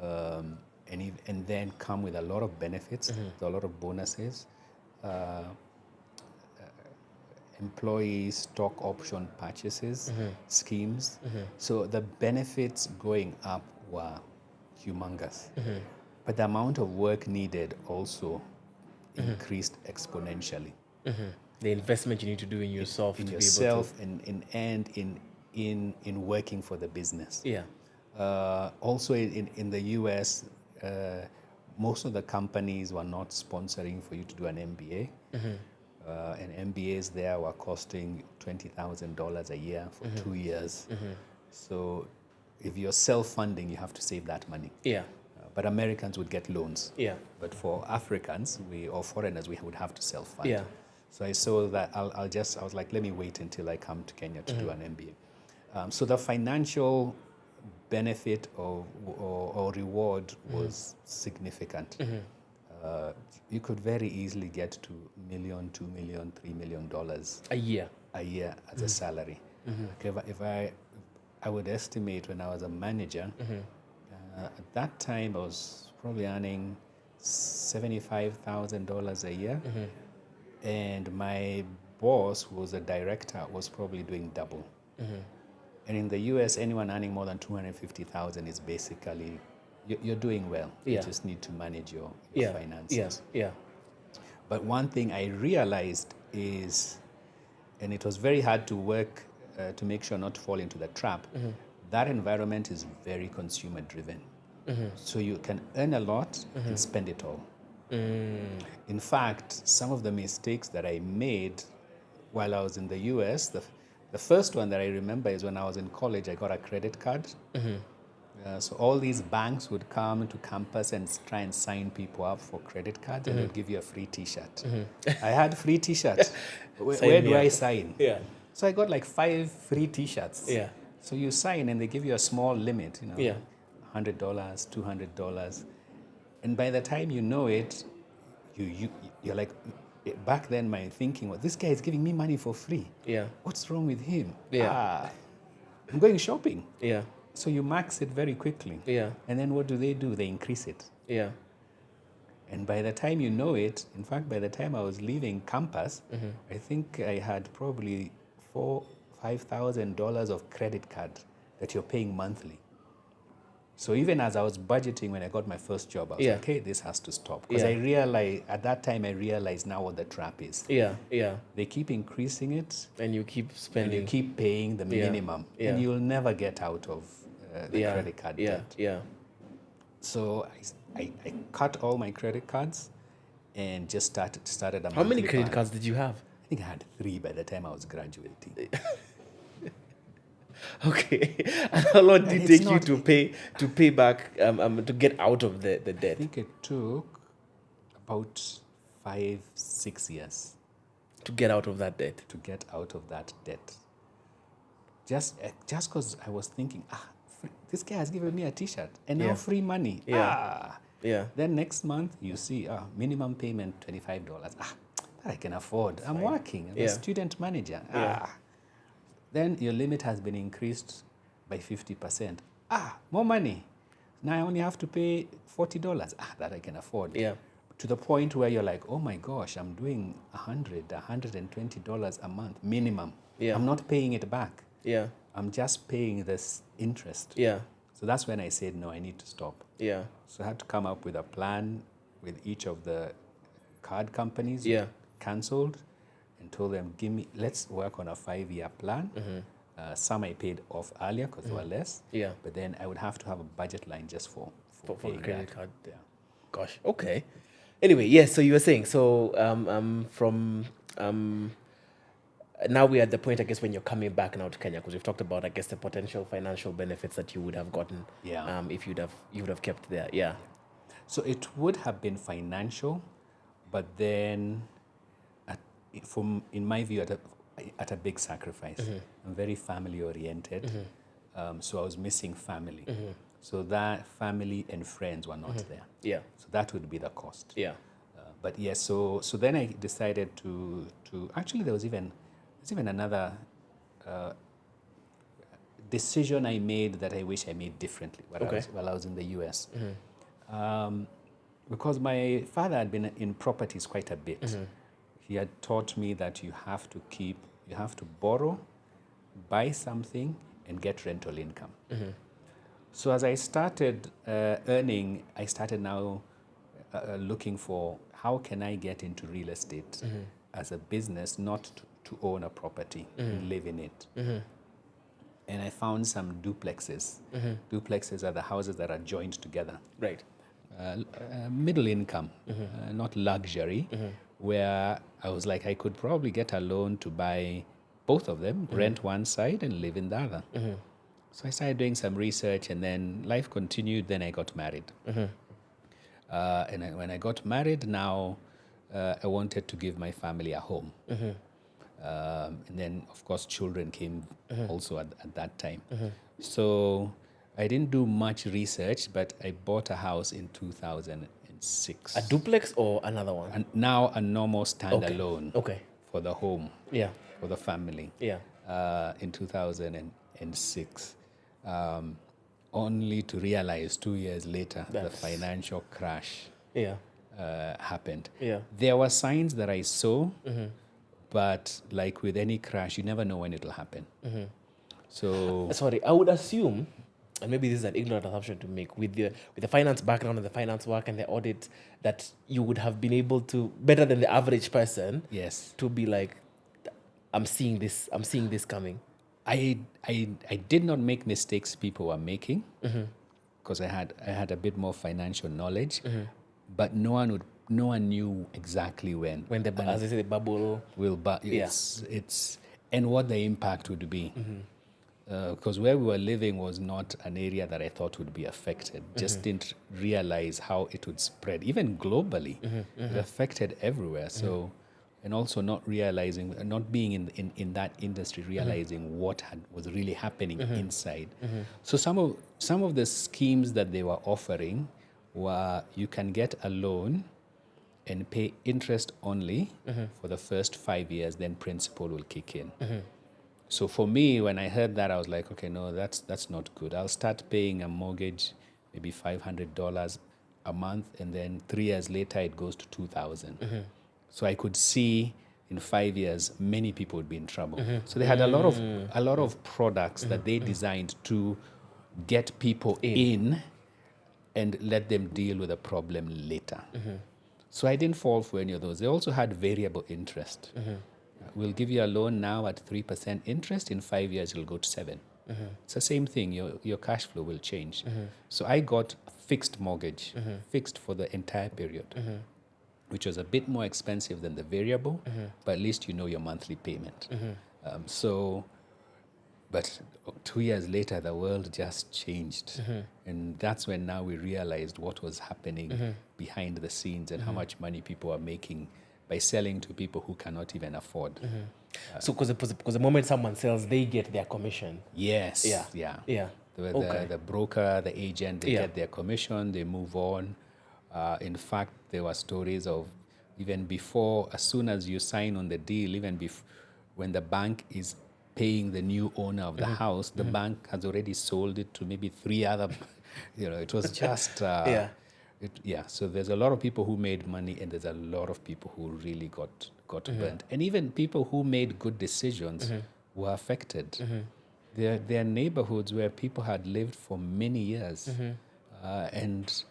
and then come with a lot of benefits, a lot of bonuses, employee stock option purchases, schemes. So the benefits going up were humongous, but the amount of work needed also increased exponentially. The investment you need to do in yourself in to yourself be able to... and in working for the business. Yeah. Also in the US, most of the companies were not sponsoring for you to do an MBA. And MBAs there were costing $20,000 a year for 2 years. So if you're self-funding, you have to save that money. Yeah. But Americans would get loans. Yeah. But for Africans or foreigners, we would have to self-fund. Yeah. So I saw that I was like, let me wait until I come to Kenya to do an MBA. So the financial benefit or reward was significant. You could very easily get to $1 million, $2 million, $3 million a year as a salary. If I would estimate when I was a manager, at that time I was probably earning $75,000 a year, and my boss, who was a director, was probably doing double. And in the US, anyone earning more than $250,000 is basically, you're doing well. Yeah. You just need to manage your finances. Yeah. But one thing I realized is, and it was very hard to work to make sure not to fall into the trap, that environment is very consumer driven. So you can earn a lot and spend it all. In fact, some of the mistakes that I made while I was in the US, the first one that I remember is when I was in college, I got a credit card. So all these banks would come to campus and try and sign people up for credit cards, and they'd give you a free T-shirt. I had free T-shirts. Where do I sign? Yeah. So I got like 5 free T-shirts. Yeah. So you sign, and they give you a small limit, Yeah. $100, $200, and by the time you know it, you're like, back then my thinking was, this guy is giving me money for free. Yeah. What's wrong with him? Yeah. I'm going shopping. Yeah. So you max it very quickly. Yeah. And then what do? They increase it. Yeah. And by the time you know it, in fact, by the time I was leaving campus, I think I had probably $5,000 of credit card that you're paying monthly. So even as I was budgeting when I got my first job, I was like, hey, this has to stop. Because I realized, at that time, I realized now what the trap is. Yeah, yeah. They keep increasing it. And you keep spending. And you keep paying the minimum. Yeah. And you'll never get out of the credit card debt. Yeah. So I cut all my credit cards and just started a How many monthly credit plan. cards did you have? I think I had 3 by the time I was graduating. Okay. And how long did it it's take you to pay back to get out of the I debt? think it took about 5-6 years To get out of that debt. to get out of that debt. Just because I was thinking, this guy has given me a T-shirt and now free money. Yeah. Yeah. Then next month you see minimum payment $25. That I can afford. I'm working. I'm a student manager. Then your limit has been increased by 50%. More money. Now I only have to pay $40. That I can afford. Yeah. To the point where you're like, oh my gosh, I'm doing $120 a month minimum. Yeah. I'm not paying it back. Yeah. I'm just paying this interest. Yeah. So that's when I said, no, I need to stop. Yeah. So I had to come up with a plan with each of the card companies. Yeah. Cancelled and told them, let's work on a 5-year plan. Some I paid off earlier because they were less. Yeah. But then I would have to have a budget line just for For paying credit that. card. Yeah. Gosh. Okay. Anyway, yes. So you were saying, so from now we're at the point, I guess, when you're coming back now to Kenya, because we've talked about, I guess, the potential financial benefits that you would have gotten if you would have kept there. Yeah. So it would have been financial, but then, in my view, at a big sacrifice. I'm very family oriented, so I was missing family. So that family and friends were not there. Yeah. So that would be the cost. Yeah. But yes, so then I decided to actually there's even another decision I made that I wish I made differently while I was in the US. Because my father had been in properties quite a bit. He had taught me that you have to borrow, buy something, and get rental income. So as I started earning, I started now looking for how can I get into real estate as a business, not to own a property and live in it. And I found some duplexes. Duplexes are the houses that are joined together. Right. Middle income, not luxury, where I was like, I could probably get a loan to buy both of them, rent one side and live in the other. So I started doing some research, and then life continued. Then I got married. And when I got married, now I wanted to give my family a home. And then, of course, children came also at that time. So I didn't do much research, but I bought a house in 2006. A duplex or another one? And now a normal standalone Okay. for the home, Yeah. for the family. Yeah. In 2006. Only to realize 2 years later the financial crash happened. Yeah. There were signs that I saw, but like with any crash, you never know when it'll happen. So Sorry, I would assume, and maybe this is an ignorant assumption to make, with the finance background and the finance work and the audit, that you would have been able to, better than the average person, yes, to be like, I'm seeing this coming. I did not make mistakes people were making, because I had a bit more financial knowledge, but no one knew exactly when As I say, the bubble will, but it's and what the impact would be. Because where we were living was not an area that I thought would be affected. Just didn't realize how it would spread, even globally. It affected everywhere. So, and also not realizing, not being in that industry, realizing what was really happening inside. So some of the schemes that they were offering were, you can get a loan and pay interest only for the first 5 years, then principal will kick in. So for me, when I heard that, I was like, okay, no, that's not good. I'll start paying a mortgage, maybe $500 a month, and then 3 years later it goes to $2,000. So I could see in 5 years many people would be in trouble. So they had a lot of products that they designed to get people in and let them deal with a problem later. So I didn't fall for any of those. They also had variable interest. We'll give you a loan now at 3% interest. In 5 years, it'll go to 7%. It's the same thing. Your cash flow will change. So I got a fixed mortgage, fixed for the entire period, which was a bit more expensive than the variable, but at least you know your monthly payment. But 2 years later, the world just changed. And that's when now we realized what was happening behind the scenes and how much money people are making by selling to people who cannot even afford. So because the moment someone sells, they get their commission. Yes. Yeah. The broker, the agent, they get their commission, they move on. In fact, there were stories of even before, as soon as you sign on the deal, even when the bank is paying the new owner of the house, the bank has already sold it to maybe 3 other, it was just, so there's a lot of people who made money, and there's a lot of people who really got burnt. And even people who made good decisions were affected. There are neighborhoods where people had lived for many years, and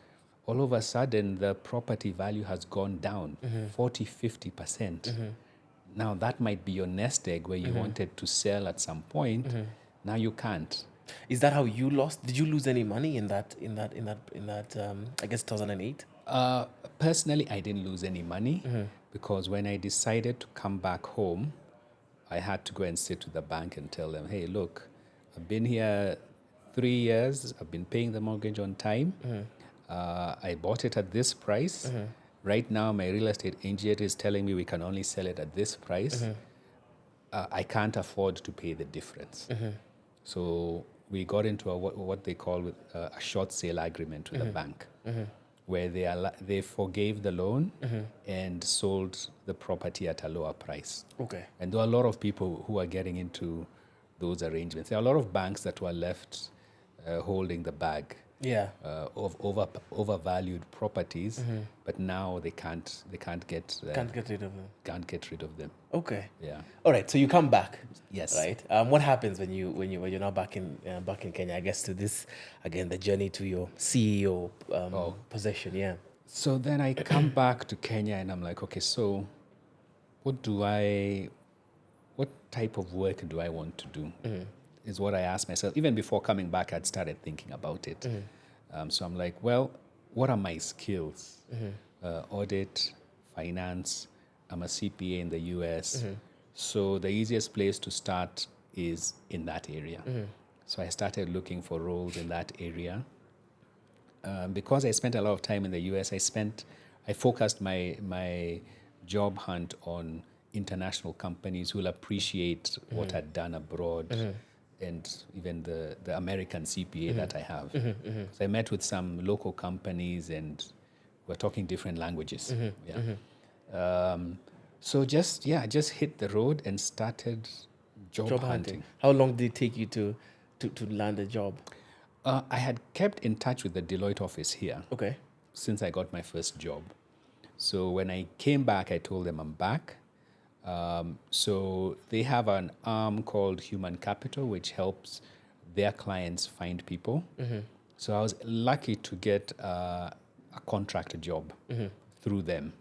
all of a sudden the property value has gone down 40-50%. Now that might be your nest egg where you wanted to sell at some point. Now you can't. Is that how you lost? Did you lose any money in that? I guess 2008. Personally, I didn't lose any money because when I decided to come back home, I had to go and sit to the bank and tell them, hey, look, I've been here 3 years. I've been paying the mortgage on time. I bought it at this price. Right now, my real estate agent is telling me we can only sell it at this price. I can't afford to pay the difference. So we got into what they call a short sale agreement with the bank, where they forgave the loan and sold the property at a lower price. Okay. And there are a lot of people who are getting into those arrangements. There are a lot of banks that were left holding the bag of overvalued properties, but now they can't get rid of them. Can't get rid of them. Okay. Yeah. All right. So you come back. Yes. Right. What happens when you're now back in Kenya? I guess to this again the journey to your CEO position. Yeah. So then I come back to Kenya and I'm like, okay, so what type of work do I want to do? Is what I asked myself. Even before coming back, I'd started thinking about it. So I'm like, well, what are my skills? Audit, finance. I'm a CPA in the US. So the easiest place to start is in that area. So I started looking for roles in that area. Because I spent a lot of time in the US, I focused my job hunt on international companies who will appreciate what I'd done abroad. And even the American CPA that I have. So I met with some local companies and we're talking different languages. So just hit the road and started job hunting. How long did it take you to land a job? I had kept in touch with the Deloitte office here. Okay. Since I got my first job. So when I came back, I told them I'm back. So they have an arm called Human Capital, which helps their clients find people. So I was lucky to get a contract job through them,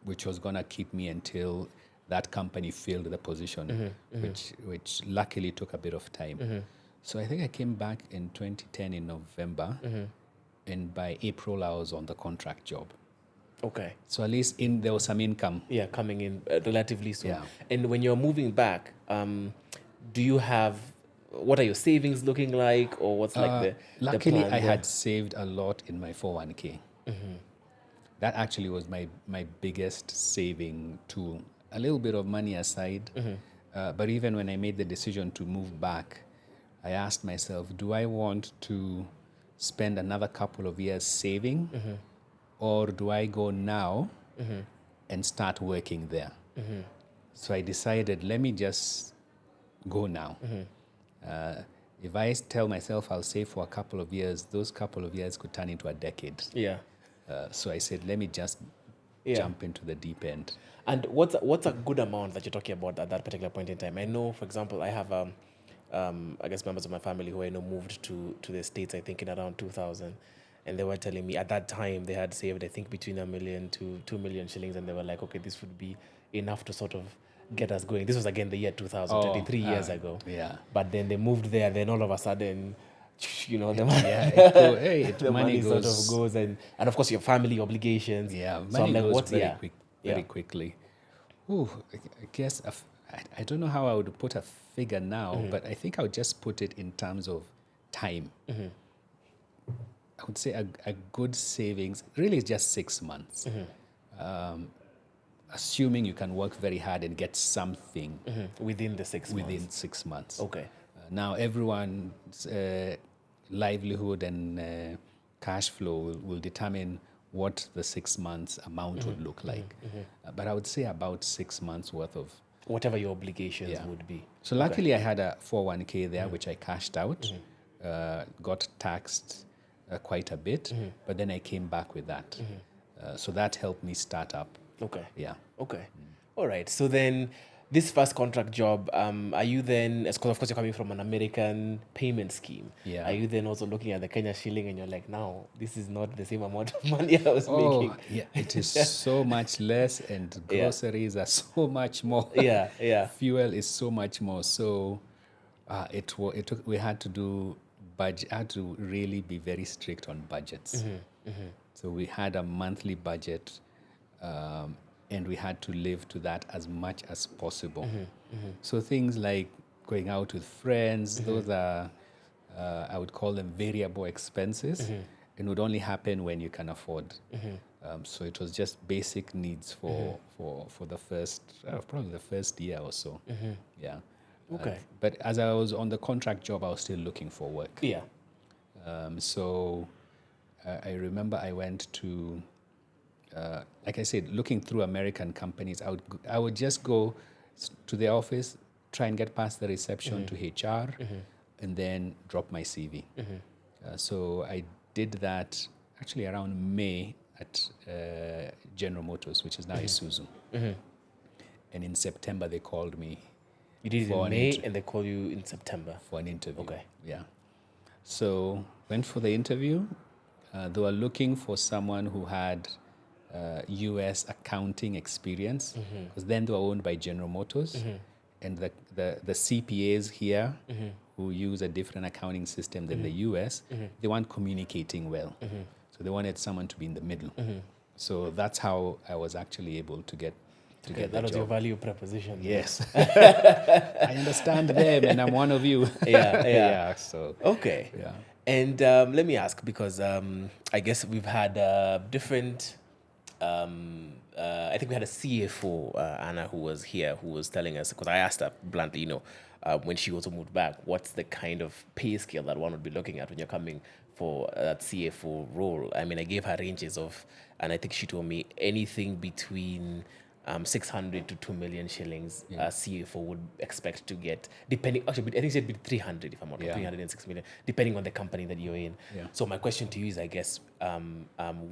which was going to keep me until that company filled the position, which luckily took a bit of time. So I think I came back in 2010 in November, and by April I was on the contract job. Okay. So at least there was some income. Yeah, coming in relatively soon. Yeah. And when you're moving back, do you have, what are your savings looking like, or what's like the Luckily, plan I there? had saved a lot in my 401k. That actually was my biggest saving tool. A little bit of money aside. But even when I made the decision to move back, I asked myself, do I want to spend another couple of years saving? Or do I go now and start working there? So I decided, let me just go now. If I tell myself I'll save for a couple of years, those couple of years could turn into a decade. Yeah. So I said, let me just jump into the deep end. And what's a good amount that you're talking about at that particular point in time? I know, for example, I have I guess members of my family who I know moved to the States, I think in around 2000. And they were telling me at that time they had saved, I think, between $1 million to 2 million shillings. And they were like, okay, this would be enough to sort of get us going. This was, again, the year 2000, 23 years ago. Yeah. But then they moved there. Then all of a sudden, the money, the money sort of goes. And of course, your family obligations. Yeah, so money goes very quickly. Ooh, I guess, I don't know how I would put a figure now, but I think I would just put it in terms of time. I would say a good savings really is just 6 months. Assuming you can work very hard and get something within the 6 months. Within 6 months. Okay. Now everyone's livelihood and cash flow will determine what the 6 months amount would look like. But I would say about 6 months worth of whatever your obligations would be. So luckily I had a 401k there, which I cashed out, got taxed quite a bit, but then I came back with that. So that helped me start up. Okay. Yeah. Okay. All right. So then this first contract job, are you then, because of course you're coming from an American payment scheme, Yeah. are you then also looking at the Kenya shilling and you're like, now, this is not the same amount of money I was making? Yeah, it is so much less, and groceries are so much more. Yeah. Fuel is so much more. So we had to do budget. I had to really be very strict on budgets. So we had a monthly budget, and we had to live to that as much as possible. So things like going out with friends, those are, I would call them variable expenses, and would only happen when you can afford. So it was just basic needs for the first, probably the first year or so. Yeah. Okay. But as I was on the contract job, I was still looking for work. Yeah. So I remember I went to, like I said, looking through American companies. I would just go to the office, try and get past the reception to HR, and then drop my CV. So I did that actually around May at General Motors, which is now Isuzu. And in September, they called me You did it for in an May, and they call you in September. for an interview. Okay. Yeah. So went for the interview. They were looking for someone who had U.S. accounting experience, because then they were owned by General Motors, and the CPAs here who use a different accounting system than the U.S. They weren't communicating well, so they wanted someone to be in the middle. So that's how I was actually able to get the That was job. your value proposition. Yes. I understand them, and I'm one of you. Yeah. Yeah. So. Okay. Yeah. And let me ask, because I guess we've had different. I think we had a CFO, Anna, who was here, who was telling us, because I asked her bluntly, when she also moved back, what's the kind of pay scale that one would be looking at when you're coming for that CFO role? I mean, I gave her ranges of, and I think she told me anything between 600 to 2 million shillings a CFO would expect to get, depending, actually, I think she said 300, if I'm not wrong, 306 million, depending on the company that you're in. Yeah. So my question to you is, I guess,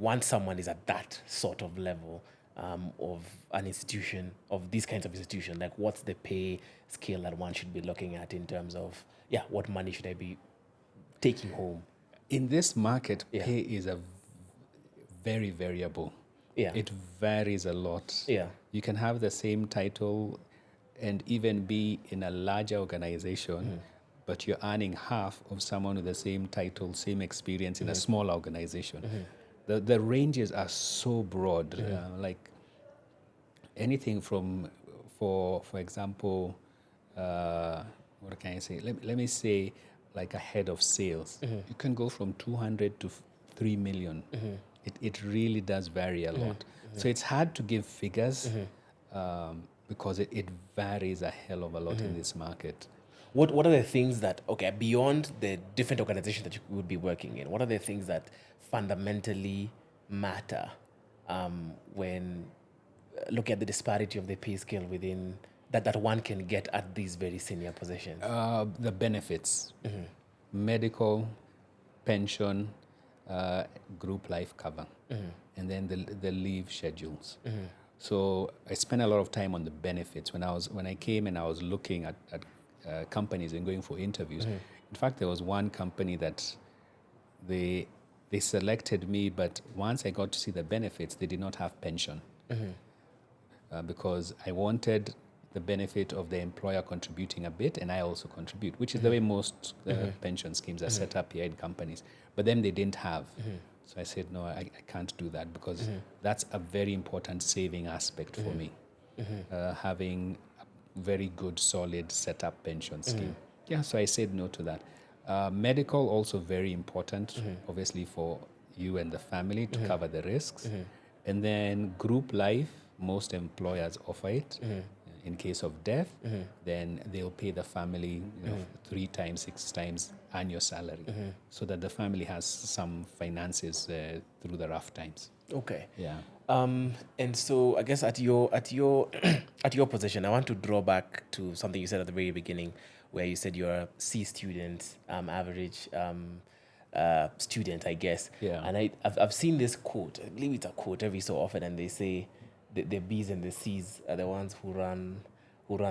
once someone is at that sort of level of an institution, of these kinds of institutions, like what's the pay scale that one should be looking at in terms of, what money should I be taking home? In this market, pay is a very variable. Yeah. It varies a lot. Yeah. You can have the same title and even be in a larger organization, but you're earning half of someone with the same title, same experience in a small organization. The ranges are so broad, like anything from, for example, what can I say? Let me say, like a head of sales. You can go from 200 to 3 million. It really does vary a lot. So it's hard to give figures because it varies a hell of a lot in this market. What are the things that, beyond the different organizations that you would be working in, what are the things that fundamentally matter when looking at the disparity of the pay scale within that one can get at these very senior positions? The benefits, medical, pension, group life cover, and then the leave schedules. So I spent a lot of time on the benefits when I came and I was looking at companies and going for interviews. In fact, there was one company that they selected me, but once I got to see the benefits, they did not have pension because I wanted the benefit of the employer contributing a bit, and I also contribute, which is the way most pension schemes are set up here in companies. But then they didn't have. So I said, no, I can't do that because that's a very important saving aspect for me, having a very good, solid setup pension scheme. Yeah, so I said no to that. Medical, also very important, obviously, for you and the family to cover the risks. And then group life, most employers offer it. In case of death, then they'll pay the family 3 times, 6 times annual salary, so that the family has some finances through the rough times. Okay. Yeah. And so I guess at your at your position, I want to draw back to something you said at the very beginning, where you said you're a C student, average student, I guess. Yeah. And I've seen this quote. I believe it's a quote every so often, and they say the B's and the C's are the ones who run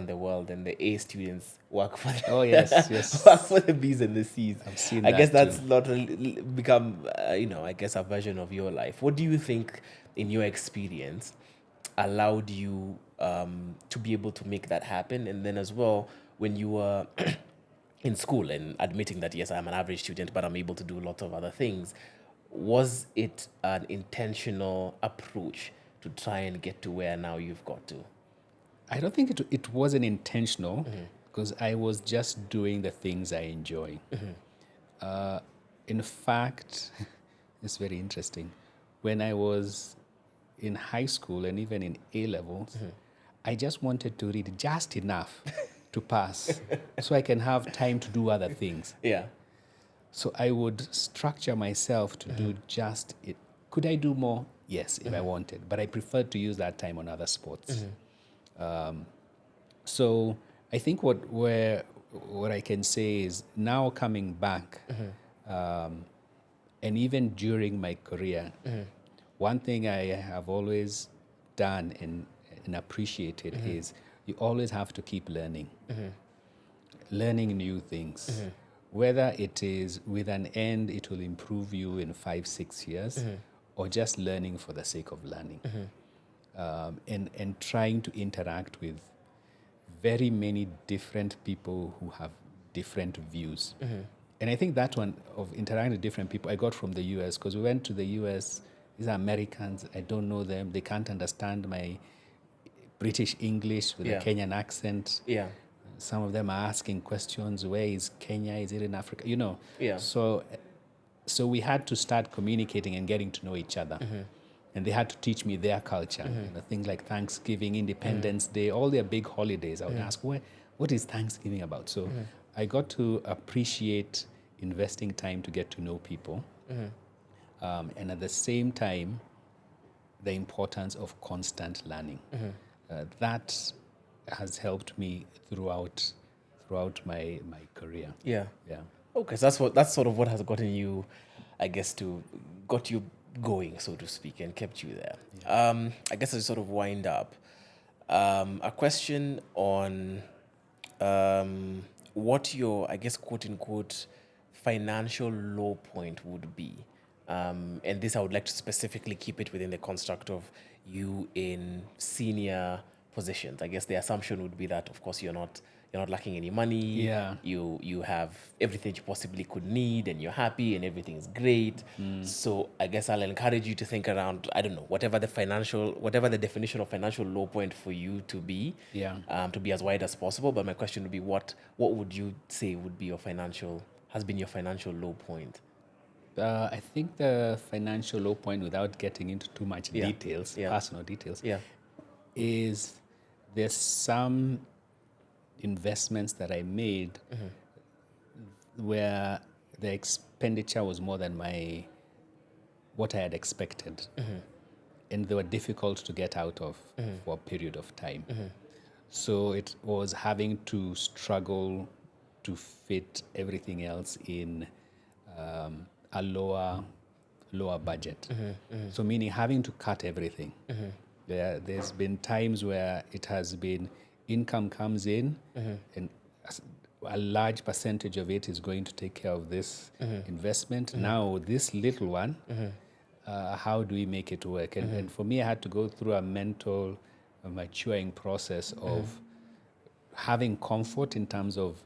the world, and the A students work for work for the B's and the C's. I've seen I that guess that's too. not really become I guess a version of your life. What do you think, in your experience, allowed you to be able to make that happen? And then as well, when you were in school and admitting that, yes, I'm an average student, but I'm able to do lots of other things, was it an intentional approach to try and get to where now you've got to? I don't think it wasn't intentional because I was just doing the things I enjoy. In fact, it's very interesting. When I was in high school and even in A levels, I just wanted to read just enough to pass so I can have time to do other things. Yeah. So I would structure myself to do just it. Could I do more? Yes, if I wanted, but I preferred to use that time on other sports. So I think what I can say is now coming back, and even during my career, one thing I have always done and appreciated is you always have to keep learning, learning new things. Whether it is with an end, it will improve you in 5-6 years, or just learning for the sake of learning, and trying to interact with very many different people who have different views. And I think that one of interacting with different people I got from the US, because we went to the US. These are Americans. I don't know them. They can't understand my British English with a Kenyan accent. Yeah. Some of them are asking questions. Where is Kenya? Is it in Africa? You know. Yeah. So we had to start communicating and getting to know each other. And they had to teach me their culture. You know, things like Thanksgiving, Independence Day, all their big holidays. I would ask, what is Thanksgiving about? So I got to appreciate investing time to get to know people. And at the same time, the importance of constant learning. That has helped me throughout my career. Yeah. Yeah. Okay, so that's sort of what has gotten you, I guess, got you going, so to speak, and kept you there. Yeah. I guess as we sort of wind up, a question on what your, I guess, quote unquote, financial low point would be. And this I would like to specifically keep it within the construct of you in senior positions. I guess the assumption would be that, of course, you're not lacking any money. Yeah. You have everything you possibly could need, and you're happy, and everything is great. So I guess I'll encourage you to think around, I don't know, whatever the definition of financial low point for you to be. Yeah. To be as wide as possible. But my question would be, what would you say would be has been your financial low point? I think the financial low point, without getting into too much details, personal details, is there's some investments that I made where the expenditure was more than what I had expected, and they were difficult to get out of for a period of time. So it was having to struggle to fit everything else in a lower budget. So meaning having to cut everything. There's been times where it has been income comes in and a large percentage of it is going to take care of this investment. Now this little one, how do we make it work? And for me, I had to go through a mental maturing process of having comfort in terms of,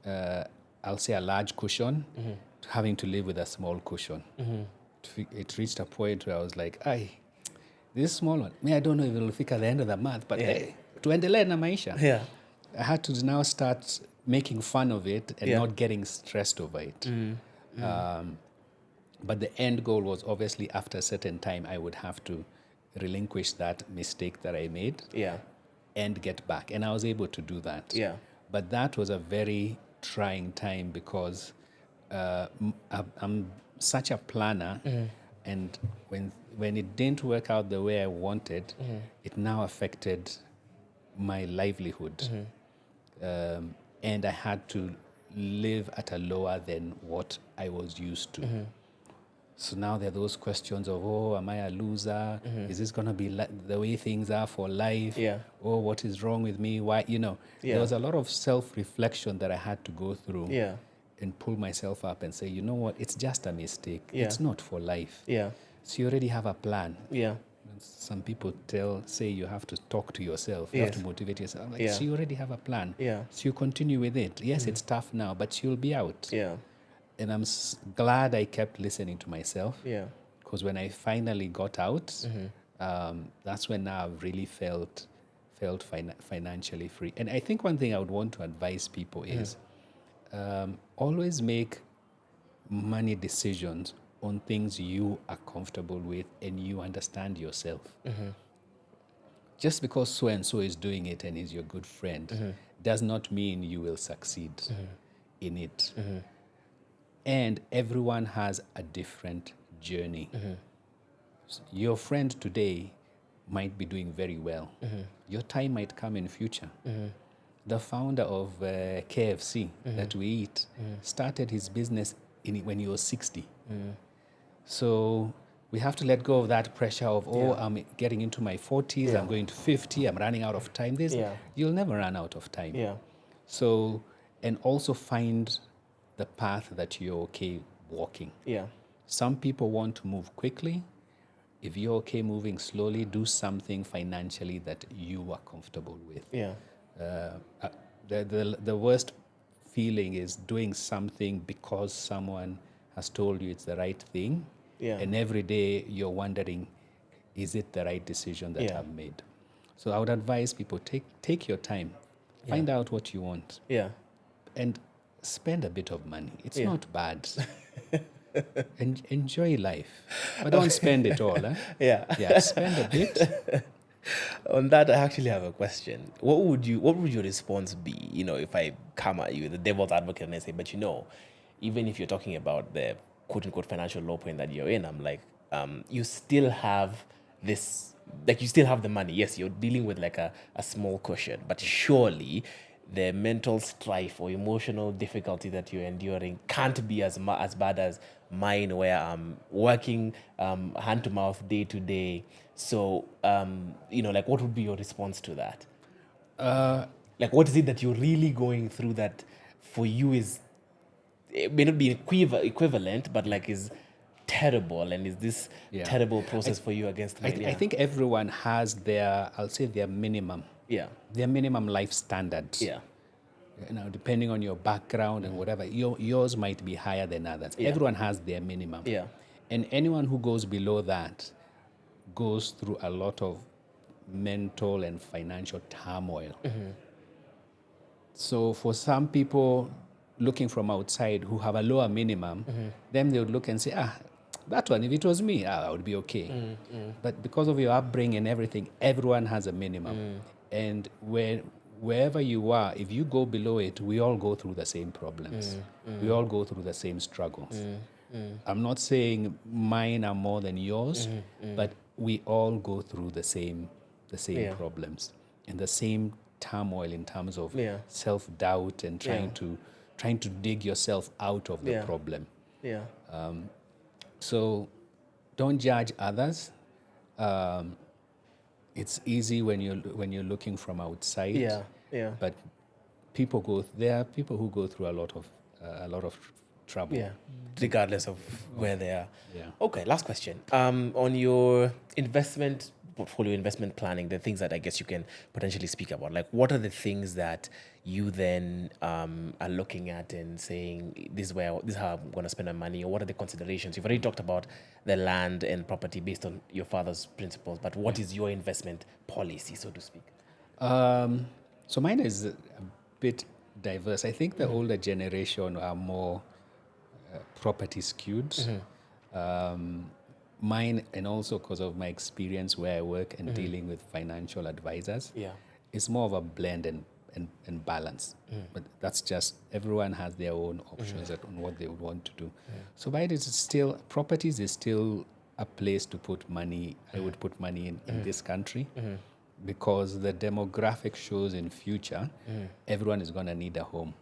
I'll say, a large cushion, to having to live with a small cushion. It reached a point where I was like, this small one, I don't know if it'll fit at the end of the month, but tuendelee na maisha. Yeah. I had to now start making fun of it and not getting stressed over it. But the end goal was obviously after a certain time, I would have to relinquish that mistake that I made and get back. And I was able to do that. Yeah. But that was a very trying time because I'm such a planner, and when it didn't work out the way I wanted, it now affected my livelihood. And I had to live at a lower than what I was used to. So now there are those questions of, am I a loser? Is this going to be the way things are for life? What is wrong with me? Why? There was a lot of self-reflection that I had to go through and pull myself up and say, you know what? It's just a mistake. It's not for life. So you already have a plan. Some people say you have to talk to yourself. You have to motivate yourself. So you already have a plan. So you continue with it. Yes, it's tough now, but you'll be out. And I'm glad I kept listening to myself. Because when I finally got out, that's when now I've really felt financially free. And I think one thing I would want to advise people is always make money decisions on things you are comfortable with and you understand yourself. Just because so and so is doing it and is your good friend does not mean you will succeed in it. And everyone has a different journey. Your friend today might be doing very well. Your time might come in future. The founder of KFC that we eat started his business when he was 60. So we have to let go of that pressure of, I'm getting into my 40s, I'm going to 50, I'm running out of time. You'll never run out of time. So, and also find the path that you're okay walking. Some people want to move quickly. If you're okay moving slowly, do something financially that you are comfortable with. The worst feeling is doing something because someone has told you it's the right thing. And every day you're wondering, is it the right decision that I've made? So I would advise people, take your time, find out what you want, and spend a bit of money. It's not bad. Enjoy life, but don't spend it all. Spend a bit. On that, I actually have a question. What would your response be? If I come at you, the devil's advocate, and I say, but even if you're talking about the quote unquote financial low point that you're in, I'm like, you still have this, like you still have the money. Yes, you're dealing with like a small cushion, but surely the mental strife or emotional difficulty that you're enduring can't be as bad as mine, where I'm working hand to mouth day to day. So, like, what would be your response to that? Like, what is it that you're really going through that for you it may not be equivalent, but like is terrible, and is this terrible process for you against mine? I think everyone has their minimum. Their minimum life standards. Depending on your background and whatever, yours might be higher than others. Everyone has their minimum. And anyone who goes below that goes through a lot of mental and financial turmoil. So for some people looking from outside who have a lower minimum, then they would look and say, that one, if it was me, I would be okay. But because of your upbringing and everything, everyone has a minimum. And wherever you are, if you go below it, we all go through the same problems. We all go through the same struggles. I'm not saying mine are more than yours, but we all go through the same problems and the same turmoil in terms of self-doubt and trying to dig yourself out of the problem. So don't judge others. It's easy when you're looking from outside. But there are people who go through a lot of trouble. Regardless of where they are. Okay, last question. On your portfolio investment planning, the things that I guess you can potentially speak about, like what are the things that you then are looking at and saying, this is how I'm going to spend my money, or what are the considerations? You've already talked about the land and property based on your father's principles, but what is your investment policy, so to speak? So mine is a bit diverse. I think the older generation are more property skewed. Mine, and also because of my experience where I work and dealing with financial advisors, it's more of a blend and balance. But that's just, everyone has their own options on what they would want to do. So mine is still, properties is still a place to put money. I would put money in this country. Because the demographic shows in future, everyone is going to need a home.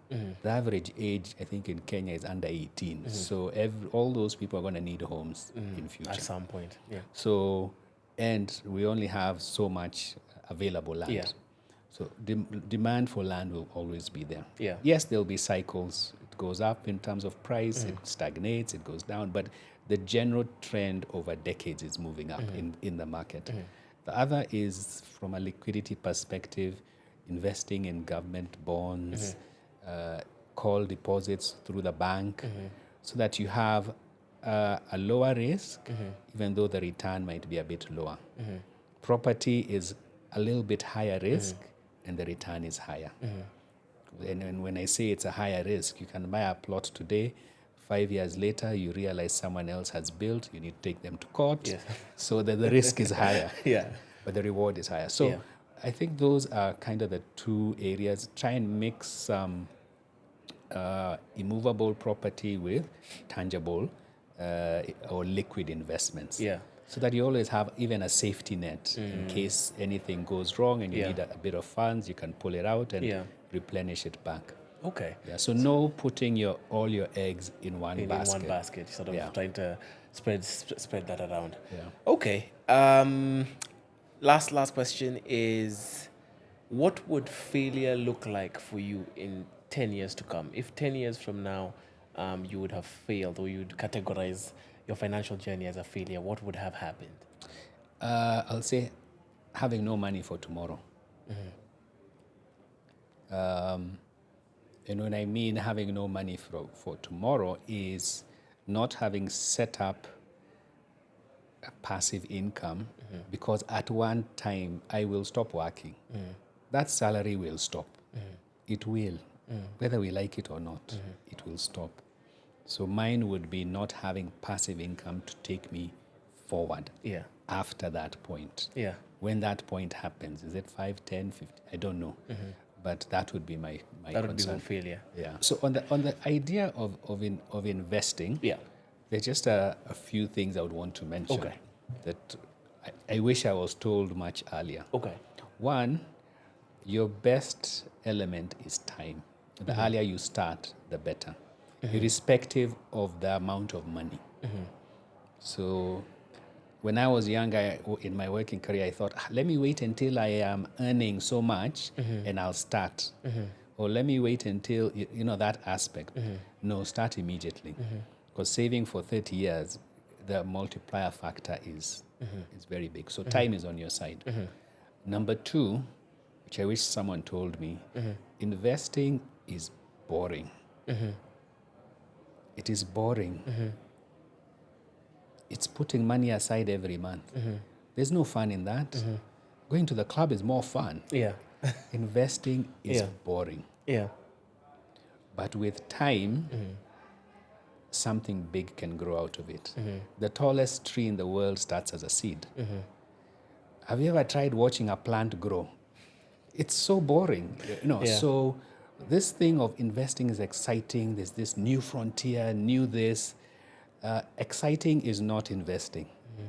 The average age, I think, in Kenya is under 18. So all those people are going to need homes in future. At some point, So, and we only have so much available land. So demand for land will always be there. Yes, there'll be cycles. It goes up in terms of price, it stagnates, it goes down. But the general trend over decades is moving up in the market. The other is, from a liquidity perspective, investing in government bonds, call deposits through the bank, so that you have a lower risk, even though the return might be a bit lower. property is a little bit higher risk and the return is higher. And when I say it's a higher risk, you can buy a plot today. 5 years later, you realize someone else has built. You need to take them to court. Yes. So that the risk is higher. Yeah. But the reward is higher. So Yeah. I think those are kind of the two areas. Try and mix some immovable property with tangible or liquid investments. Yeah. So that you always have even a safety net in case anything goes wrong and you need a bit of funds, you can pull it out and replenish it back. Okay. Yeah. So no putting all your eggs in one basket. In one basket, sort of trying to spread that around. Yeah. Okay. Last question is, what would failure look like for you in 10 years to come? If 10 years from now, you would have failed, or you'd categorize your financial journey as a failure, what would have happened? I'll say having no money for tomorrow. And when I mean having no money for tomorrow is not having set up a passive income because at one time I will stop working. That salary will stop. It will. Whether we like it or not, it will stop. So mine would be not having passive income to take me forward after that point. Yeah. When that point happens, is it 5, 10, 50? I don't know. But that would be my That would be concern. more failure. Yeah. So on the idea of investing, there's just a few things I would want to mention that I wish I was told much earlier. Okay. One, your best element is time. The earlier you start, the better, irrespective of the amount of money. So when I was younger in my working career, I thought, let me wait until I am earning so much and I'll start. Or let me wait until, that aspect. No, start immediately. Because saving for 30 years, the multiplier factor is very big. So time is on your side. Number two, which I wish someone told me, investing is boring. It is boring. It's putting money aside every month. There's no fun in that. Going to the club is more fun. Yeah. Investing is boring. Yeah. But with time, something big can grow out of it. The tallest tree in the world starts as a seed. Have you ever tried watching a plant grow? It's so boring. So this thing of investing is exciting. There's this new frontier, new this. Exciting is not investing.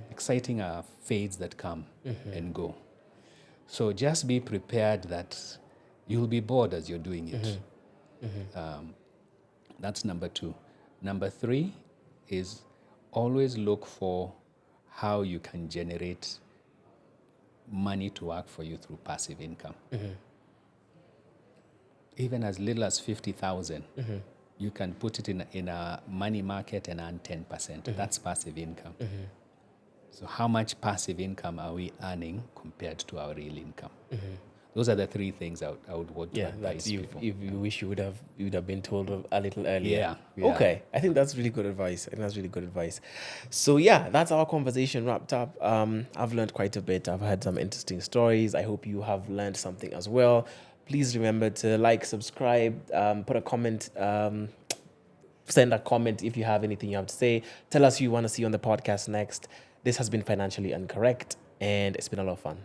Exciting are fades that come and go. So just be prepared that you'll be bored as you're doing it. That's number two. Number three is always look for how you can generate money to work for you through passive income. Even as little as 50,000, you can put it in a money market and earn 10%. That's passive income. So how much passive income are we earning compared to our real income? Those are the three things I would want to advise people. If you wish you would have been told a little earlier. Yeah. Okay. I think that's really good advice. So that's our conversation wrapped up. I've learned quite a bit. I've had some interesting stories. I hope you have learned something as well. Please remember to like, subscribe, put a comment, send a comment if you have anything you have to say. Tell us who you want to see on the podcast next. This has been Financially Incorrect, and it's been a lot of fun.